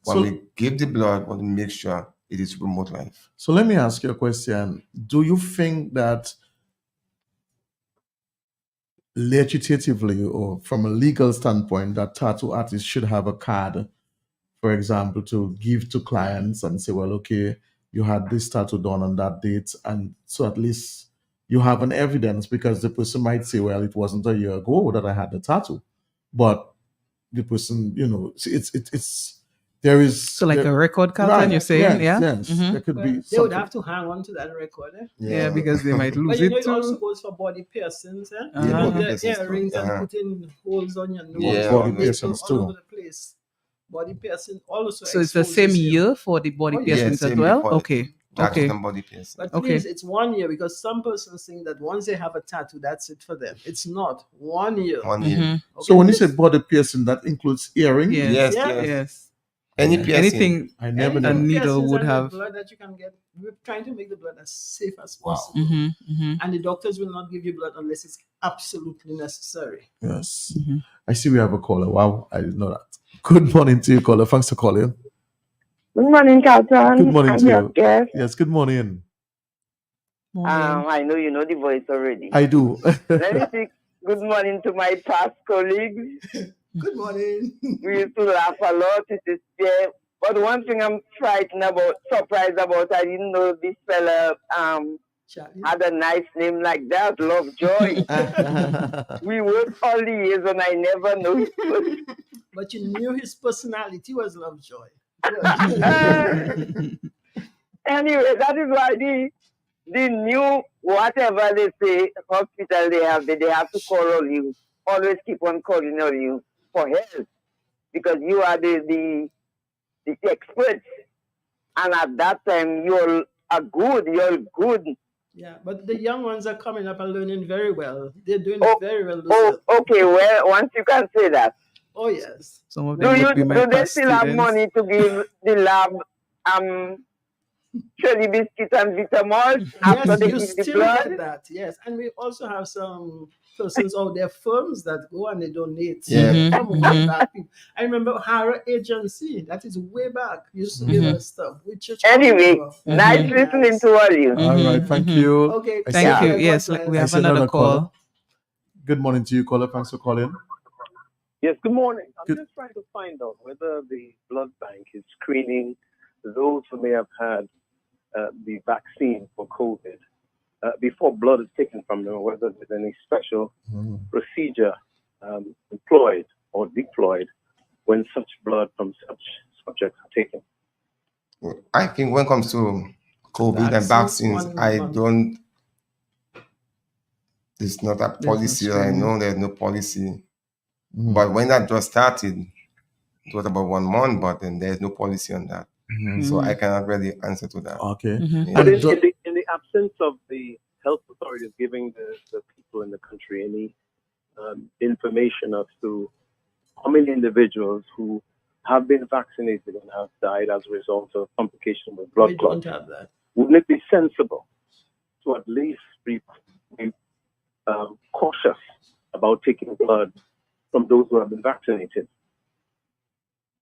When So- we give the blood, we want to make sure it is to promote life. So let me ask you a question. Do you think that legislatively or from a legal standpoint that tattoo artists should have a card, for example, to give to clients and say, well, okay, you had this tattoo done on that date, and so at least you have an evidence, because the person might say, well, it wasn't a year ago that I had the tattoo, but the person, it's there is So like there- a record, Carlton, right, you're saying, yes, yeah? yes, Mhm. there could Well, be they would something. have to hang on to that record. Eh? Yeah, because they might lose But you know, it it also too. goes for body piercings. Eh? Uh-huh. Yeah, Put body the piercings too. earrings and Uh-huh. putting holes on your nose. Yeah, body They piercings go too. all over the place. Body piercing also. So it's the exposes same you. year for the body Oh, yeah. piercings as same well? before Okay. Tattoo Okay. and body piercing. But Okay. please, it's 1 year, because some persons think that once they have a tattoo, that's it for them. It's not 1 year. 1 year. Mhm. Okay, So when you this- say body piercing, that includes earring? Yes. Yes. Yes. Any piercing. Anything I never Any a knew. needle piercings would and the have. blood that you can get. We're trying to make the blood as safe as Wow. possible. Mm-hmm. And the doctors will not give you blood unless it's absolutely necessary. Yes. Mm-hmm. I see we have a caller. Wow, I didn't know that. Good morning to you, caller. Thanks for calling. Good morning, Carlton. Good morning I'm to your you. guest. Yes, good morning. Morning. I know you know the voice already. I do. Let me say good morning to my past colleagues. Good morning. We used to laugh a lot. It is there. But one thing I'm surprised about, I didn't know this fella Charlie. had a nice name like that, Lovejoy. We worked all the years and I never knew his first. But you knew his personality was Lovejoy. Anyway, that is why the new whatever they say hospital they have to call on you. Always keep on calling on you for help, because you are the experts, and at that time you're good. Yeah, but the young ones are coming up and learning very well. They're doing Oh, very well. Oh, okay. Well, once you can say that, Oh, yes. Some of do them you would be my do they past still have students. money to give the lab Shirley biscuits and Vitamol after Yes, they you give the still blood? get that. Yes, and we also have some persons out there, firms that go and they donate. Yeah. From way back. I remember Hara Agency. That is way back. Used to give us stuff. With church Anyway, people. nice listening to all you. All right, thank you. Okay, I Thank see- you. God Yes, bless. we I have see another call. Good morning to you, caller. Thanks for calling. Yes, good morning. I'm Good- just trying to find out whether the blood bank is screening those who may have had the vaccine for COVID before blood is taken from them, whether there's any special procedure employed or deployed when such blood from such subjects are taken. I think when it comes to COVID and Vaccines, vaccines, one- I one- don't. There's not a no policy. I screening. know there's no policy. Mhm. But when that just started, it was about 1 month, but then there's no policy on that. Mhm. So I cannot really answer to that. Okay. Mhm. Yeah. But And in the absence of the health authorities giving the people in the country any information as to how many individuals who have been vaccinated and have died as a result of complication with blood We clots, don't have that. wouldn't it be sensible to at least be cautious about taking blood from those who have been vaccinated?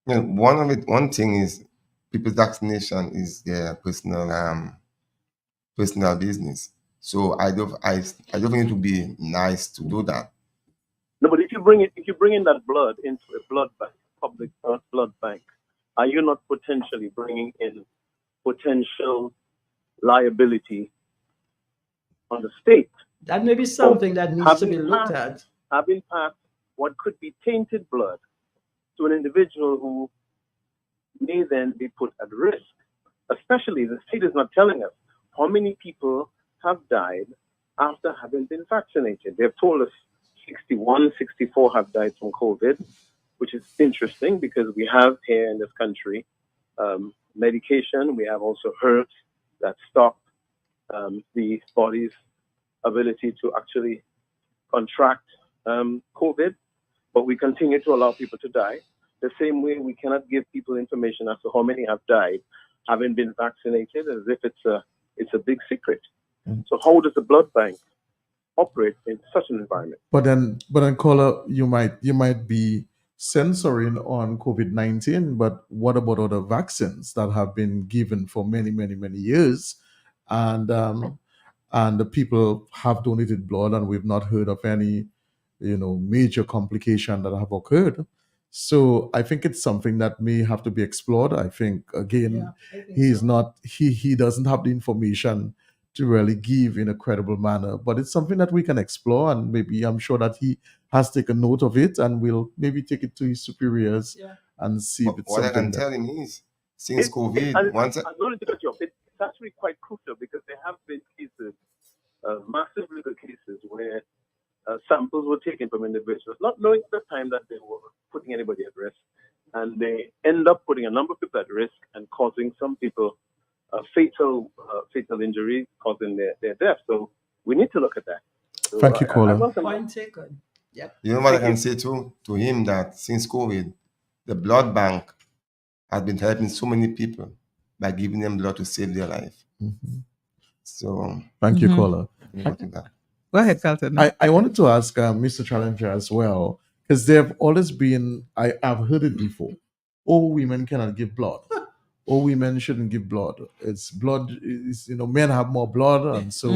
Yeah, one thing is people's vaccination is their personal business. So I don't think it would be nice to do that. No, but if you bring in that blood into a blood bank, public blood bank, are you not potentially bringing in potential liability on the state? That may be something that needs to be looked at. Having passed what could be tainted blood to an individual who may then be put at risk. Especially, the state is not telling us how many people have died after having been vaccinated. They've told us 61, 64 have died from COVID, which is interesting because we have here in this country medication. We have also herbs that stop the body's ability to actually contract COVID, but we continue to allow people to die. The same way we cannot give people information as to how many have died having been vaccinated, as if it's a big secret. So how does the blood bank operate in such an environment? But then, caller, you might be censoring on COVID-19, but what about other vaccines that have been given for many, many, many years, and the people have donated blood, and we've not heard of any, major complication that have occurred. So I think it's something that may have to be explored. I think again, he doesn't have the information to really give in a credible manner, but it's something that we can explore, and maybe I'm sure that he has taken note of it, and will maybe take it to his superiors and see if it's What I something can that. tell him is, since COVID, once I'm going to cut you off. It's actually quite crucial because there have been cases, massive legal cases, where samples were taken from individuals, not knowing at the time that they were putting anybody at risk, and they end up putting a number of people at risk and causing some people fatal injuries, causing their death. So we need to look at that. So Thank you, caller. Point taken. Yeah. you know what I can say to him, that since COVID, the blood bank has been helping so many people by giving them blood to save their life. So Thank you, caller. look at that. Go ahead, Carlton. I wanted to ask Mr. Challenger as well, because there have always been, I've heard it before, all women cannot give blood. All women shouldn't give blood. It's blood, men have more blood, and so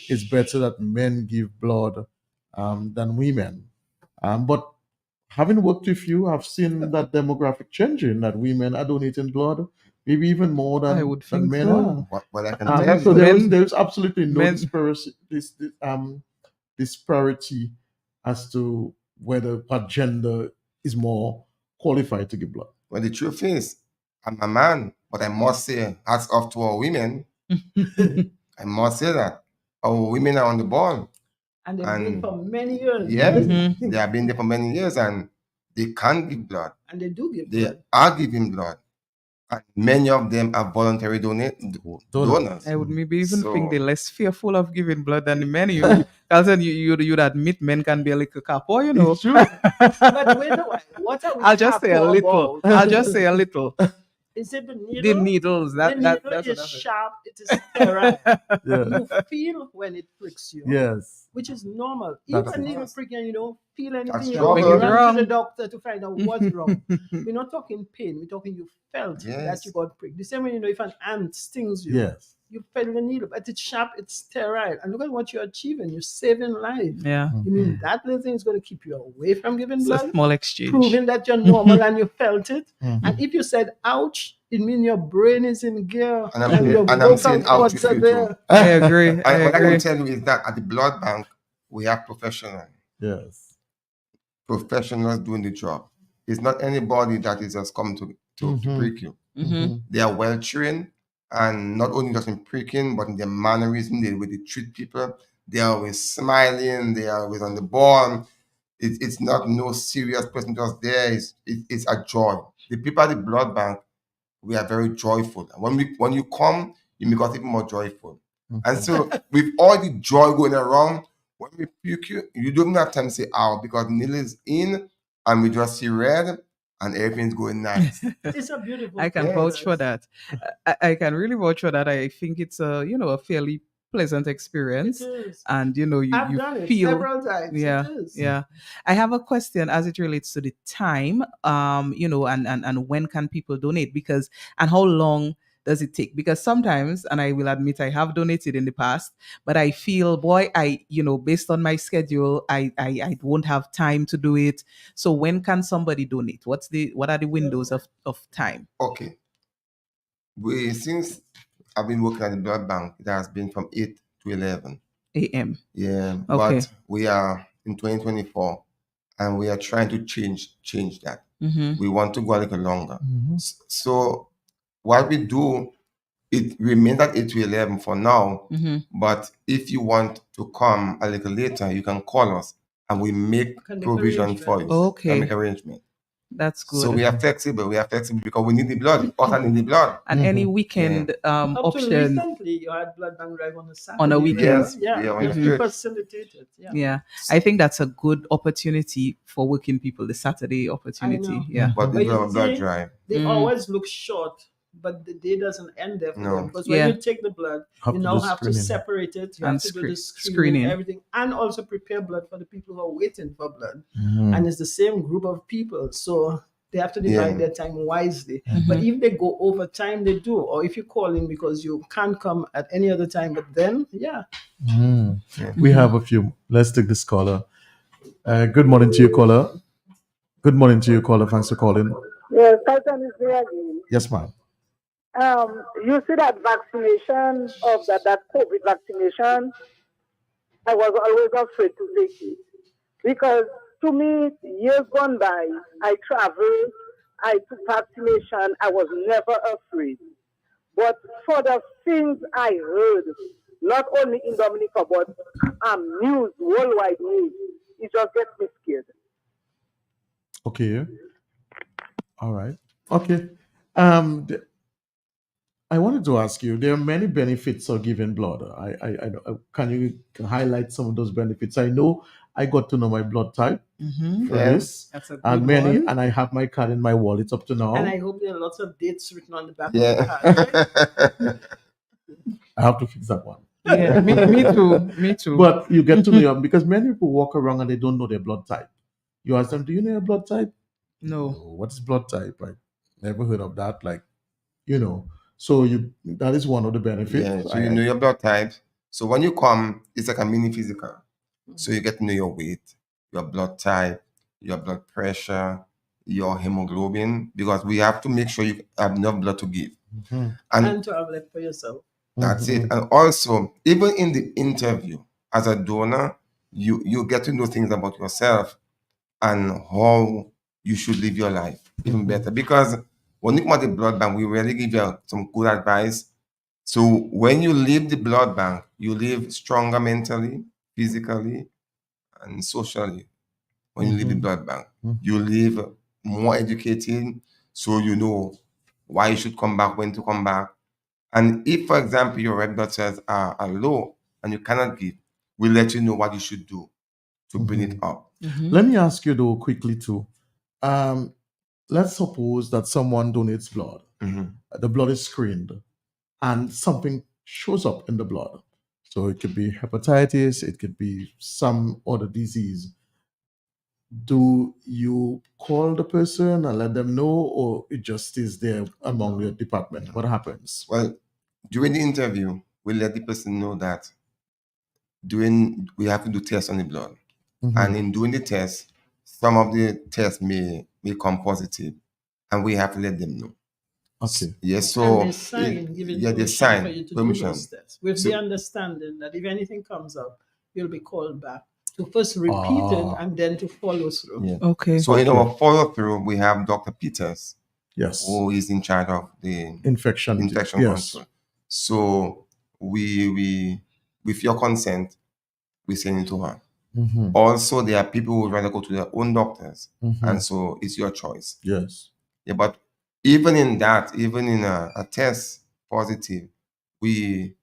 it's better that men give blood than women. But having worked with you, I've seen that demographic changing, that women are donating blood, maybe even more than, I would than think men so. are. What I can tell So you, there's absolutely no men- disparity as to what gender is more qualified to give blood. well, the truth is, I'm a man, but I must say, hats off to our women. I must say that our women are on the ball. And they've been for many years. Yes, they have been there for many years, and they can give blood. And they do give They blood. are giving blood. And many of them are voluntary donors. I would maybe even So- think they're less fearful of giving blood than the men. Carlton, you'd admit men can be a little capo, But wait a while. What are we I'll just say a capo little. about? I'll just say a little. Is it the needle? The needles. The That needle that's is what I said. sharp. It is sterile. Yeah. You feel when it pricks you. Yes. Which is normal. That's Even it. needle prick and you don't feel anything. That's You trouble. run Wrong. to the doctor to find out what's wrong. We're not talking pain. We're talking you felt that Yes. you got pricked. The same way, if an ant stings you, Yes. you felt the needle, but it's sharp, it's sterile. And look at what you're achieving. You're saving life. Yeah. You mean that little thing is going to keep you away from giving It's a blood? small exchange. Proving that you're normal and you felt it. Mhm. And if you said ouch, it means your brain is in gear And I'm- your and I'm vocal saying ouch cords with are you there. too. I agree. I And what I agree. can tell you is that at the blood bank, we have professionals doing the job. It's not anybody that is just come to Mhm. prick you. Mhm. They are well trained, and not only just in pricking, but in their mannerism, the way they treat people. They are always smiling. They are always on the ball. It's not no serious person just there. It's a joy. The people at the blood bank, we are very joyful. And when you come, you make us even more joyful. And so with all the joy going around, when we puke you, you don't have time to say ow, because needle is in and we just see red and everything's going nice. It's a beautiful I can thing. vouch for that. I can really vouch for that. I think it's a fairly pleasant experience, It is. and you I've done it feel several times. yeah It is. yeah. I have a question as it relates to the time, and when can people donate, because and how long does it take? Because sometimes, and I will admit I have donated in the past, but I feel, boy, based on my schedule, I won't have time to do it. So when can somebody donate? What are the windows of time? Okay. Since I've been working at the blood bank, it has been from 8 to 11 a.m. Yeah, Okay. but we are in 2024 and we are trying to change that. Mhm. We want to go a little longer. So what we do, it remains at 8 to 11 for now, Mhm. but if you want to come a little later, you can call us and we make Can make provision for you. Okay. Can make arrangement. That's good. So we are flexible. We are flexible because we need the blood. Us need the blood. And any weekend Up to option. recently, you had blood bank drive on a Saturday. On a weekend. right? Yeah, Yeah, we yeah. facilitated. Yeah. Yeah, I think that's a good opportunity for working people, the Saturday opportunity. know. Yeah. But But we you have a blood see, drive. They Mm. always look short, but the day doesn't end there for No. them. Because when Yeah. you take the blood, Have you to now do have to screening. separate it. You And have to do the screening. screening, everything, and also prepare blood for the people who are waiting for blood. And it's the same group of people. So they have to divide Yeah. their time wisely. But if they go over time, they do. Or if you call in because you can't come at any other time, but then, yeah. We have a few. Let's take this caller. Good morning to you, caller. Good morning to you, caller. Thanks for calling. Yes, Titan is there again. Yes, ma'am. You see that vaccination of that COVID vaccination, I was always afraid to take it. Because to me, years gone by, I traveled, I took vaccination, I was never afraid. But for the things I heard, not only in Dominica, but news, worldwide news, it just gets me scared. Okay. All right. Okay. I wanted to ask you. There are many benefits of giving blood. Can you highlight some of those benefits? I know I got to know my blood type Mhm. for Yeah. this, That's a good and many, one. and I have my card in my wallet up to now. And I hope there are lots of dates written on the back of the Yeah. card. I have to fix that one. Yeah, me too. Me too. But you get to know because many people walk around and they don't know their blood type. You ask them, "Do you know your blood type?" No. What is blood type? I never heard of that. So that is one of the benefits. Yeah, so you know your blood type. So when you come, it's like a mini physical. So you get to know your weight, your blood type, your blood pressure, your hemoglobin, because we have to make sure you have enough blood to give. Mhm. And to have left for yourself. That's it. And also, even in the interview, as a donor, you get to know things about yourself and how you should live your life even better. Because when you come at the blood bank, we really give you some good advice. So when you leave the blood bank, you live stronger mentally, physically, and socially. When you leave the blood bank, you live more educated, so you know why you should come back, when to come back. And if, for example, your red blood cells are low and you cannot give, we'll let you know what you should do to bring it up. Let me ask you though quickly too. Let's suppose that someone donates blood. The blood is screened, and something shows up in the blood. So it could be hepatitis, it could be some other disease. Do you call the person and let them know, or it just stays there among your department? What happens? Well, during the interview, we'll let the person know that we have to do tests on the blood. And in doing the test, some of the tests may come positive, and we have to let them know. Okay. Yes, so And they sign, giving they permission sign for you to permission. do those tests, with So- the understanding that if anything comes up, you'll be called back to first repeat it Ah. and then to follow through. Yeah. Okay. So in our follow through, we have Dr. Peters, Yes. who is in charge of the Infection. infection Yes. control. So we with your consent, we send it to her. Mhm. Also, there are people who would rather go to their own doctors, Mhm. and so it's your choice. Yes. Yeah, but even in that, even in a test positive, the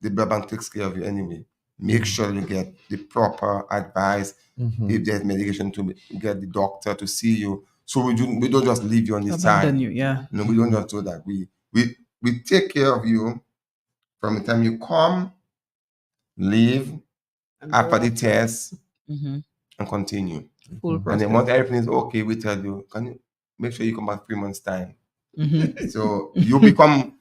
blood bank takes care of you anyway. Make sure you get the proper advice. Mhm. If there's medication to get the doctor to see you. So we don't just leave you on the Abandon side. you, yeah. No, we don't just do that. We take care of you from the time you come, leave, And after go the after. test, Mhm. and continue. Full And process. then once everything is okay, we tell you, can you make sure you come back 3 months time. Mhm. So you become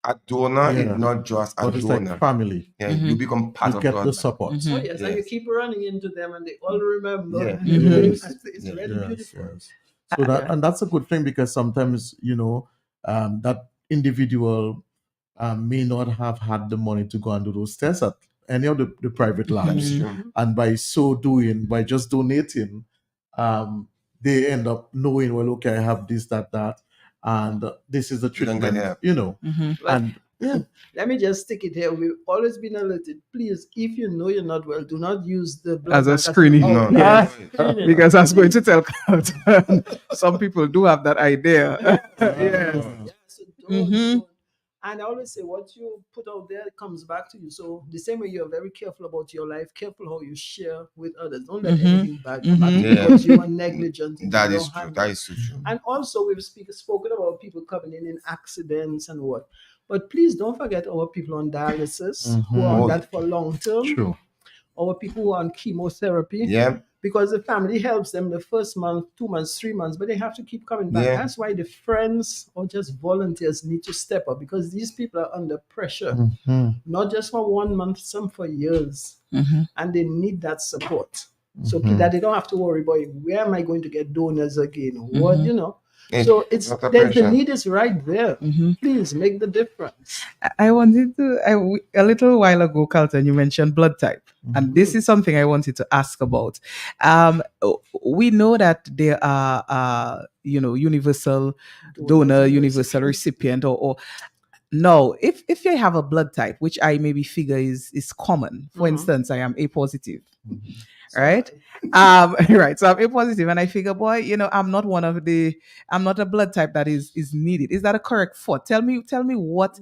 a donor Yeah. is not just a But it's donor. like family. Yeah, you become part You of get blood the bank. support. Oh yes, and you Yes. keep running into them, and they all remember. Yeah. And Yes. it's Yeah. really Yes, beautiful. yes. So that Yeah. and that's a good thing because sometimes that individual may not have had the money to go and do those tests at any of the private That is labs, true. and by so doing, by just donating, they end up knowing, well, okay, I have this, that, and this is the You don't get treatment, help. But and yeah, let me just stick it here. We've always been alerted. Please, if you know you're not well, do not use the blood As a bank screening. No, outlet. no. Screening. Because I was going to tell Carlton, some people do have that idea. Yes. Yeah, so don't, Mhm. don't. And I always say, what you put out there comes back to you. So the same way you're very careful about your life, careful how you share with others. Don't let Mhm. anything bad come back to you Yeah. because you are negligent. if That you is don't true. handle That it. is so true. And also, we've spoken about people coming in accidents and what. But please don't forget our people on dialysis who are on Oh, that for long term, true. our people who are on chemotherapy, yeah. because the family helps them the first month, 2 months, 3 months, but they have to keep coming back. Yeah. That's why the friends or just volunteers need to step up because these people are under pressure, not just for 1 month, some for years, and they need that support. So that they don't have to worry about where am I going to get donors again? What It's So it's not a the pressure. need is right there. Please make the difference. I wanted to, a little while ago, Carlton, you mentioned blood type. And this is something I wanted to ask about. We know that there are, universal donor, universal recipient, or no, if you have a blood type, which I maybe figure is common. For instance, I am A positive. Right? Right. So I'm A positive, and I figure, boy, I'm not I'm not a blood type that is needed. Is that a correct thought? Tell me what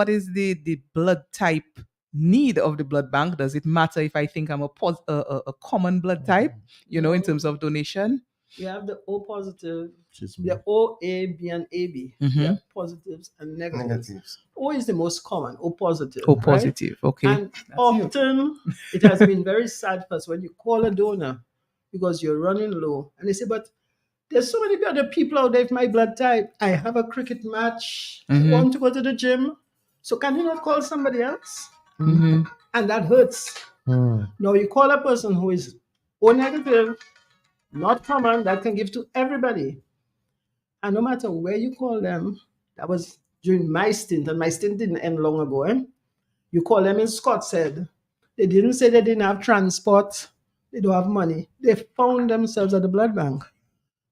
is the blood type need of the blood bank? Does it matter if I think I'm a common blood type, in terms of donation? We have the O positive, Excuse me. the O, A, B, and AB. We have positives and negatives. Negatives. O is the most common, O positive. O right? positive. Okay. And often it has been very sad for us when you call a donor because you're running low and they say, but there's so many other people out there with my blood type. I have a cricket match. I want to go to the gym. So can you not call somebody else? And that hurts. Now you call a person who is O negative, not common, that can give to everybody. And no matter where you call them, that was during my stint, and my stint didn't end long ago. You call them in Scott's Head. They didn't say they didn't have transport. They don't have money. They found themselves at the blood bank.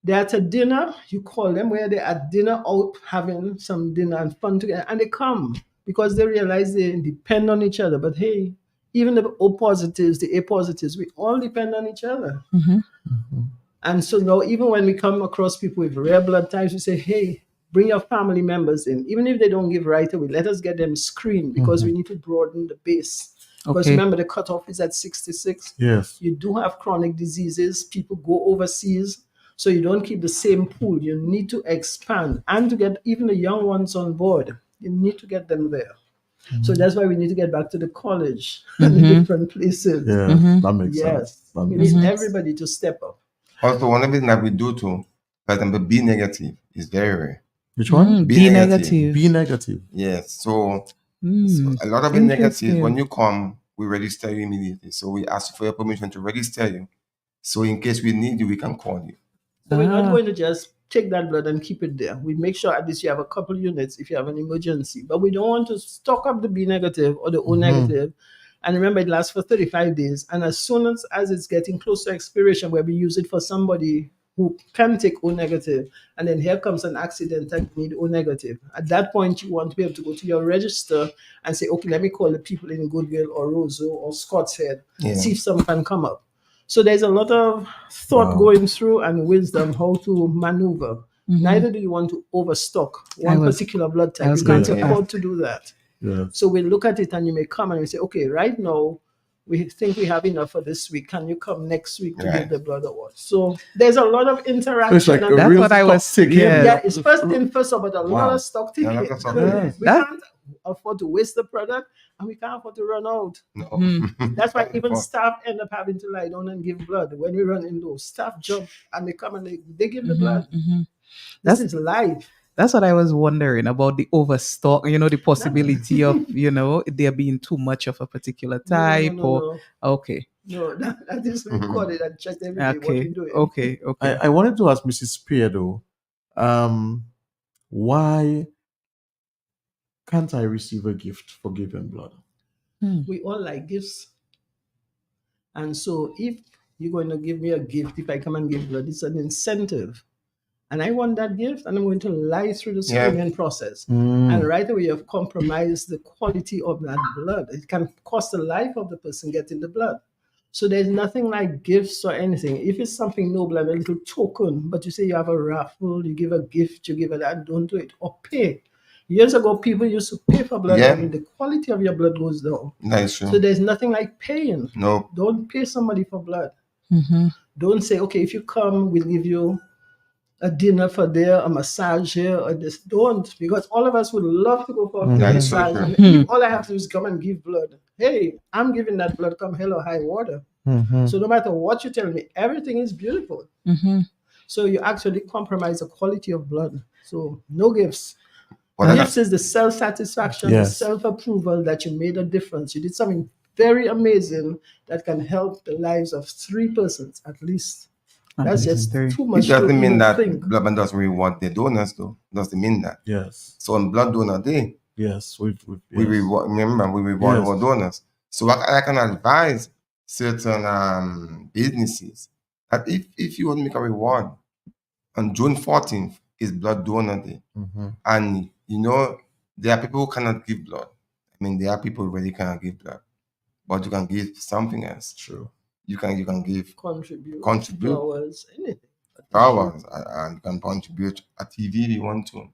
They're at a dinner. You call them where they're at dinner out having some dinner and fun together. And they come because they realize they depend on each other. But hey, even the O positives, the A positives, we all depend on each other. And so now, even when we come across people with rare blood types, we say, hey, bring your family members in. Even if they don't give right away, let us get them screened because we need to broaden the base. Because remember, the cutoff is at 66. Yes. You do have chronic diseases. People go overseas. So you don't keep the same pool. You need to expand. And to get even the young ones on board, you need to get them there. So that's why we need to get back to the college and the different places. Yeah, that makes sense. Yes. That We makes need sense. everybody to step up. Also, one of the things that we do too, for example, B negative is very rare. Which one? B negative. B negative. Yes. So Mm. a lot of the negatives, Interesting. when you come, we register you immediately. So we ask for your permission to register you. So in case we need you, we can call you. So we're not going to just take that blood and keep it there. We make sure at least you have a couple units if you have an emergency. But we don't want to stock up the B negative or the O negative. And remember, it lasts for 35 days. And as soon as it's getting close to expiration, where we use it for somebody who can take O negative, and then here comes an accident and you need O negative. At that point, you want to be able to go to your register and say, okay, let me call the people in Goodwill or Roseau or Scott's Head, see if some can come up. So there's a lot of thought going through and wisdom how to maneuver. Neither do you want to overstock one particular blood type. You can't afford to do that. Yeah. So we look at it and you may come and we say, okay, right now, we think we have enough for this week. Can you come next week to give the blood award? So there's a lot of interaction. So it's like and a That's real what I stock was- taking. yeah, it's first in, first out, but a lot Wow. of stock Yeah, taking. a lot of stock We taking. can't afford to waste the product and we can't afford to run out. No. That's why even staff end up having to lie down and give blood. When we run in those, staff jump and they come and they give the blood. This is life. That's what I was wondering about the overstock, the possibility of, there being too much of a particular type or okay. No, that is recorded and checked every day what Okay. we're doing. Okay. I wanted to ask Mrs. Spear though, why can't I receive a gift for giving blood? We all like gifts. And so if you're going to give me a gift, if I come and give blood, it's an incentive. And I want that gift, and I'm going to lie through the Yeah. screening process. Mm. And right away, you've compromised the quality of that blood. It can cost the life of the person getting the blood. So there's nothing like gifts or anything. If it's something noble and a little token, but you say you have a raffle, you give a gift, you give a that, don't do it. Or pay. Years ago, people used to pay for blood. Yeah. I mean, the quality of your blood goes down. That's true. So there's nothing like paying. No. Don't pay somebody for blood. Mm-hmm. Don't say, okay, if you come, we'll give you a dinner for there, a massage here, or this. Don't, because all of us would love to go for a That is so massage. true. And all I have to do is come and give blood. Hey, I'm giving that blood, come hell or high water. Mhm. So no matter what you tell me, everything is beautiful. Mm-hmm. So you actually compromise the quality of blood. So no gifts. Well, Gifts is the self-satisfaction, the Yes. self-approval that you made a difference. You did something very amazing that can help the lives of 3 persons at least. That's just too It much to doesn't mean even that think. blood bank doesn't reward the donors, though. Doesn't mean that. Yes. So on Blood Donor Day, Yes. we yes. reward. Remember, we reward Yes. our donors. So I can advise certain businesses that if you want to make a reward on June 14th is Blood Donor Day, Mhm. and there are people who cannot give blood. I mean, there are people who really cannot give blood, but you can give something else. True. You can give Contribute. Contribute. Flowers, anything. Flowers, and you can contribute a TV if you want to.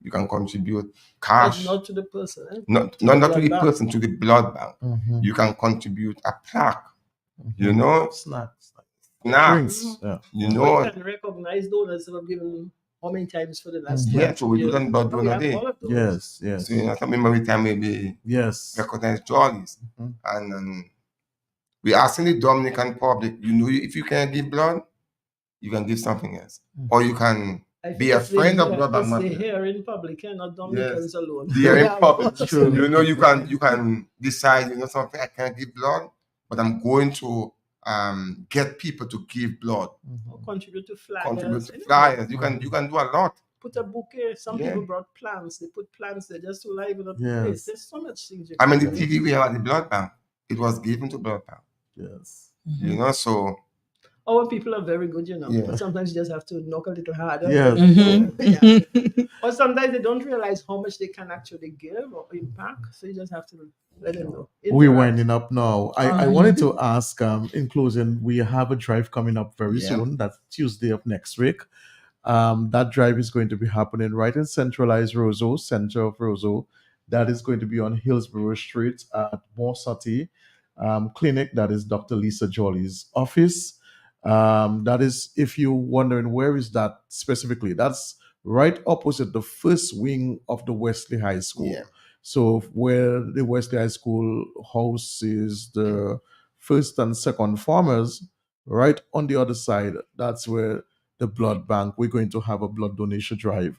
You can contribute But cash. not to the person. Eh? Not the to the blood bank. person, to the blood bank. Mhm. You can contribute a plaque. Mhm. Snacks. Snacks. Drinks. Yeah. You We know, can recognize donors who have given how many times for the last Mhm. 12 yeah. So we do years. that on Blood So we Donor have Day. all of those. Yes. Yes. So some memory time maybe Yes. recognize jollies, Mhm. and we asking the Dominican public. If you can give blood, you can give something else, or you can I be think a it's the friend of hair- Blood Bank. It's the Month. hair in public, and not Dominicans alone. They are in public. True. You can decide, something, I can't give blood, but I'm going to get people to give blood. Or contribute to flyers. Contribute to anything. flyers. You can do a lot. Put a bouquet. Some Yeah. people brought plants. They put plants there just to liven up the Yes. place. There's so much things you I mean, can the do. TV we have at the blood bank, it was given to blood bank. Yes. So Our people are very good, Yeah. but sometimes you just have to knock a little harder. Yes. Mm-hmm. Or sometimes they don't realize how much they can actually give or impact. So you just have to let them know. We're Interact. winding up now. I wanted to ask, in closing, we have a drive coming up very Yeah. soon. That's Tuesday of next week. That drive is going to be happening right in centralized Roseau, center of Roseau. That is going to be on Hillsborough Street at Morsati Clinic. That is Dr. Lisa Jolly's office. That is, if you're wondering where is that specifically, that's right opposite the first wing of the Wesley High School. Yeah. So where the Wesley High School houses the first and second farmers, right on the other side, that's where the blood bank. We're going to have a blood donation drive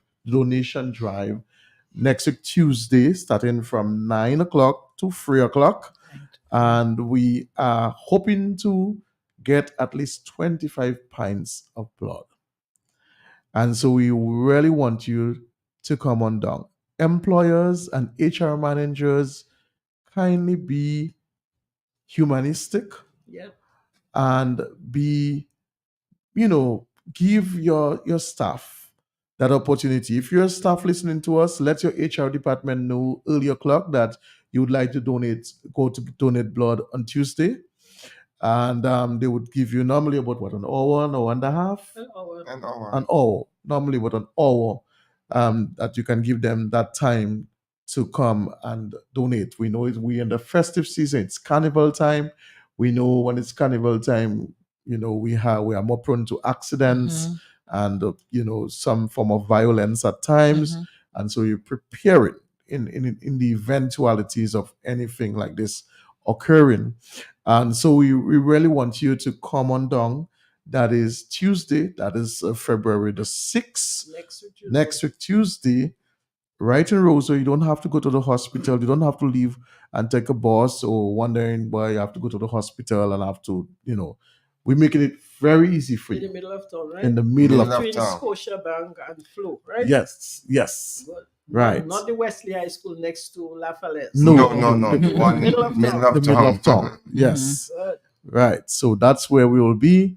next week Tuesday, starting from 9 o'clock to 3 o'clock. And we are hoping to get at least 25 pints of blood. And so we really want you to come on down. Employers and HR managers, kindly be humanistic Yeah. and be, give your staff that opportunity. If you're a staff listening to us, let your HR department know early o'clock that you would like to donate blood on Tuesday. And they would give you normally about an hour and a half? An hour. Normally about an hour that you can give them that time to come and donate. We know we're in the festive season. It's carnival time. We know when it's carnival time, we are more prone to accidents and some form of violence at times. And so you're preparing in the eventualities of anything like this occurring. And so we really want you to come on down. That is Tuesday. That is February the 6th. Next week, Next week, Tuesday, right in Roseau. You don't have to go to the hospital. You don't have to leave and take a bus or wondering why you have to go to the hospital and have to, we're making it very easy for in the you. middle of town, right? In the middle of Between town. Scotia Bank and Flo, right? Yes. Good. Right. Not the Wesley High School next to La Falaise. No. The One Middle of middle town. of the middle of town. town. Yes. Good. Right. So that's where we will be.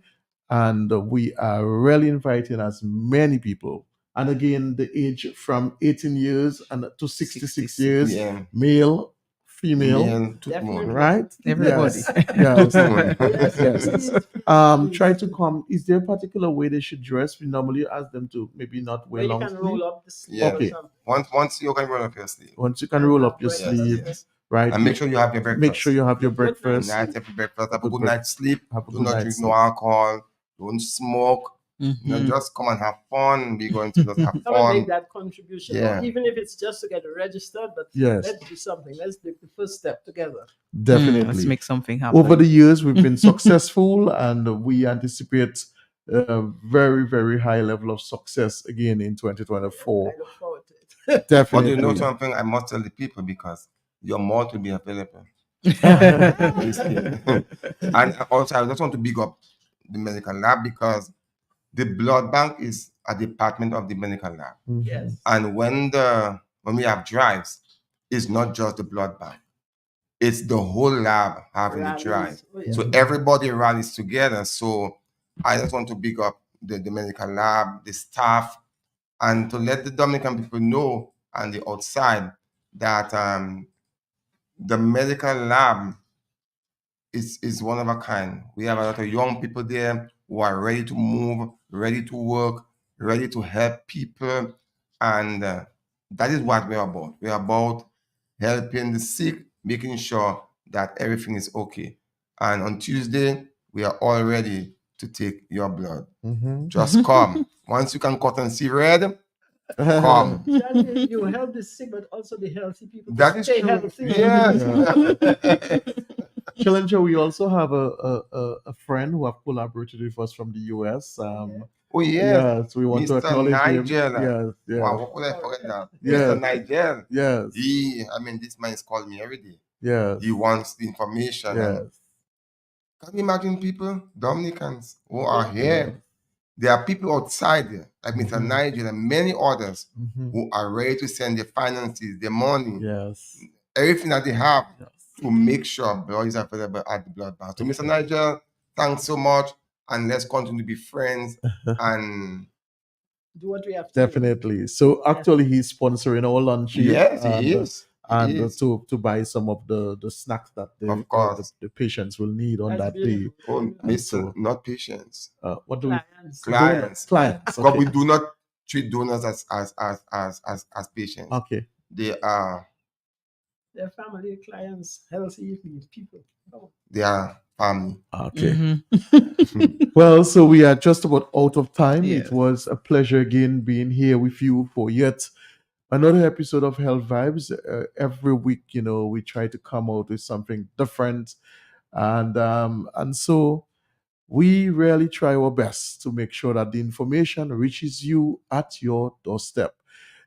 And we are really inviting as many people. And again, the age from 18 years and to 66 years, Yeah. male, female, Male, tout le Definitely. monde. right? Everybody. Yes. Tout le monde. Yes. Try to come. Is there a particular way they should dress? We normally ask them to maybe not wear Where you long can sleeve. roll up the sleeve Yeah. Okay. or something. Once you can roll up your sleeve. Once you can roll up your Yes. sleeves, right? And make sure you have your breakfast. Make sure you have your breakfast. Nice, have your breakfast. Have a Good good break- night's sleep. Have a Do good not night's drink sleep. no alcohol. Don't smoke. Just come and have fun. We're going to just have Come and make fun. that contribution. Yeah. Even if it's just to get registered, but Yes. let's do something. Let's take the first step together. Definitely. Let's make something happen. Over the years, we've been successful, and we anticipate a very, very high level of success again in 2024. I look forward to it. Definitely. But you know something? I must tell the people because your mouth will be available. And also, I just want to big up the medical lab because the blood bank is a department of the medical lab. Yes. And when we have drives, it's not just the blood bank. It's the whole lab having the Rallies. drive. Oh, yeah. So everybody rallies together. So I just want to big up the medical lab, the staff, and to let the Dominican people know and the outside that the medical lab is one of a kind. We have a lot of young people there who are ready to move, ready to work, ready to help people. And that is what we're about. We're about helping the sick, making sure that everything is okay. And on Tuesday, we are all ready to take your blood. Mhm. Just come. Once you can cut and see red, come. Charlie, you help the sick, but also the healthy people. to That is stay true. healthy. Yes. Challenger, we also have a friend who have collaborated with us from the US. Oh, yes. We want to Mr. acknowledge Nigel. him. Yes. Wow, what could I forget that? Yes. Mr. Nigel. Yes. This man is calling me every day. Yes. He wants the information. Yes. And can you imagine people, Dominicans, who are here? There are people outside there, like Mr. Nigel and many others, who are ready to send their finances, their money, Yes. everything that they have to make sure blood is available at the blood bank. So, Mr. Nigel, thanks so much, and let's continue to be friends and Do what we have to do. Definitely. So actually, he's sponsoring our lunch here. Yes, he is. He And is. to buy some of the snacks that Of course. the patients will need on That's that day. beautiful. Oh, And listen, so, not patients, what do we? Clients. clients. Clients. But we Okay. do not treat donors as patients. Okay. They are Their family, clients, healthy people. Oh. they are family. Okay. Mhm. Well, so we are just about out of time. Yes. It was a pleasure again being here with you for yet another episode of Health Vibes. Every week, we try to come out with something different, and so we really try our best to make sure that the information reaches you at your doorstep.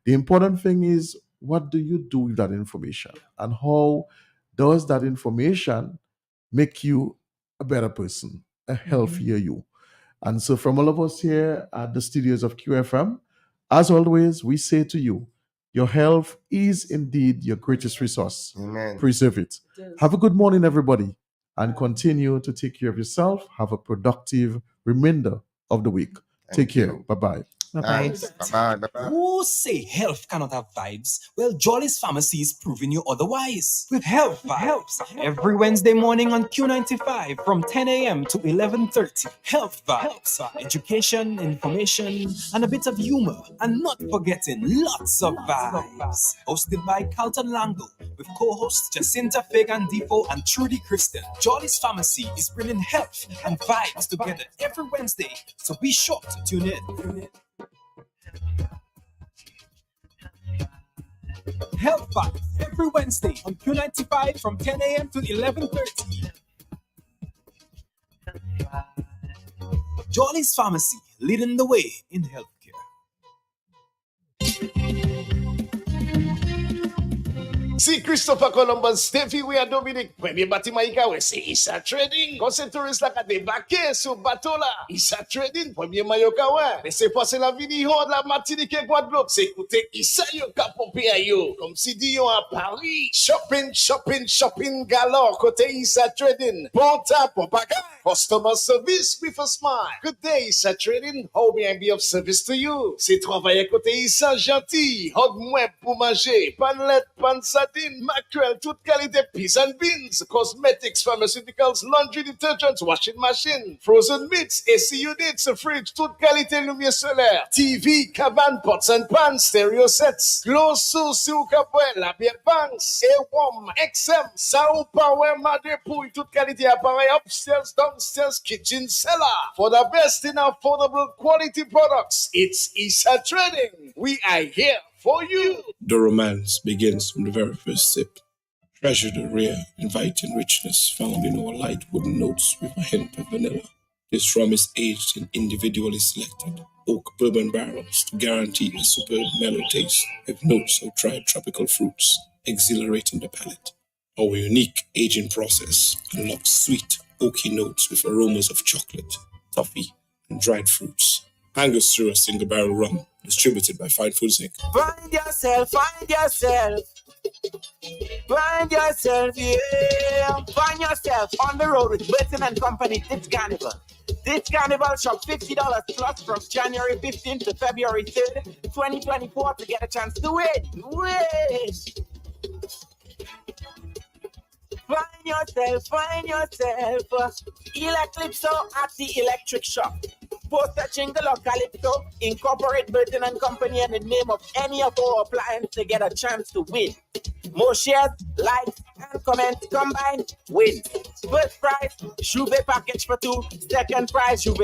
The important thing is, what do you do with that information, and how does that information make you a better person, a healthier you? And so, from all of us here at the studios of QFM, as always, we say to you, your health is indeed your greatest resource. Amen. Preserve it. It is. Have a good morning, everybody, and continue to take care of yourself. Have a productive remainder of the week. Take Thank care. you. Bye-bye. Bye-bye. Thanks. Bye-bye. Bye-bye. Who say health cannot have vibes? Well, Jolly's Pharmacy is proving you otherwise. With Health Vibes every Wednesday morning on Q95 from 10 a.m. to 11:30. Health Vibes, education, information, and a bit of humor, and not forgetting lots of vibes. Hosted by Carlton Lango with co-hosts Jacinta Fagan Defoe and Trudy Kristen. Jolly's Pharmacy is bringing health and vibes together every Wednesday, so be sure to tune in. Health Vibes every Wednesday on Q95 from 10 a.m. to 11:30. Jolly's Pharmacy, leading the way in healthcare. See Christopher Columbus, Stevie, we are Dominic. Premier Batimaika, we say Isa Trading. Conseil touriste la kate bake sou bateau la. Isa Trading, Premier Mayoka we. Mais c'est passé la vini ho de la Martinique et Guadeloupe. C'est écouter Isa yo ka pompe a yo. Comme si di yo à Paris. Shopping, shopping, shopping galore. Côté Isa Trading. Bon temps, bon bagay. Customer service with a smile. Good day, Isa Trading. How may I be of service to you? C'est travailler côté Isa gentil. Hot moueb pour manger. Panlet, pan sardine, mackerel, toute qualité, peas and beans, cosmetics, pharmaceuticals, laundry detergents, washing machine, frozen meats, AC units, a fridge, toute qualité lumière solaire, TV, cabane, pots and pans, stereo sets, clothes, sous, capouet, la bière banks, A-Warm, XM, Sound Power, Mother Pouille, toute qualité appareil, upstairs, downstairs, kitchen, cellar. For the best in affordable quality products, it's Isa Trading. We are here for you. The romance begins from the very first sip. Treasure the rare, inviting richness found in our light wooden notes with a hint of vanilla. This rum is aged in individually selected oak bourbon barrels to guarantee a superb mellow taste with notes of dried tropical fruits, exhilarating the palate. Our unique aging process unlocks sweet, oaky notes with aromas of chocolate, toffee, and dried fruits. Angus through a single barrel rum, distributed by Fine Foods Inc. Find yourself, find yourself. Find yourself, yeah. Find yourself on the road with Burton and Company this carnival. This carnival shop $50 plus from January 15th to February 3rd, 2024 to get a chance to win. Win! Find yourself, find yourself. Eleclipso at the electric shop. Post a jingle or calypso, incorporate Burton and Company and the name of any of our appliances to get a chance to win. More shares, likes, and comments combined win. First prize, Juve package for 2. Second prize, Juve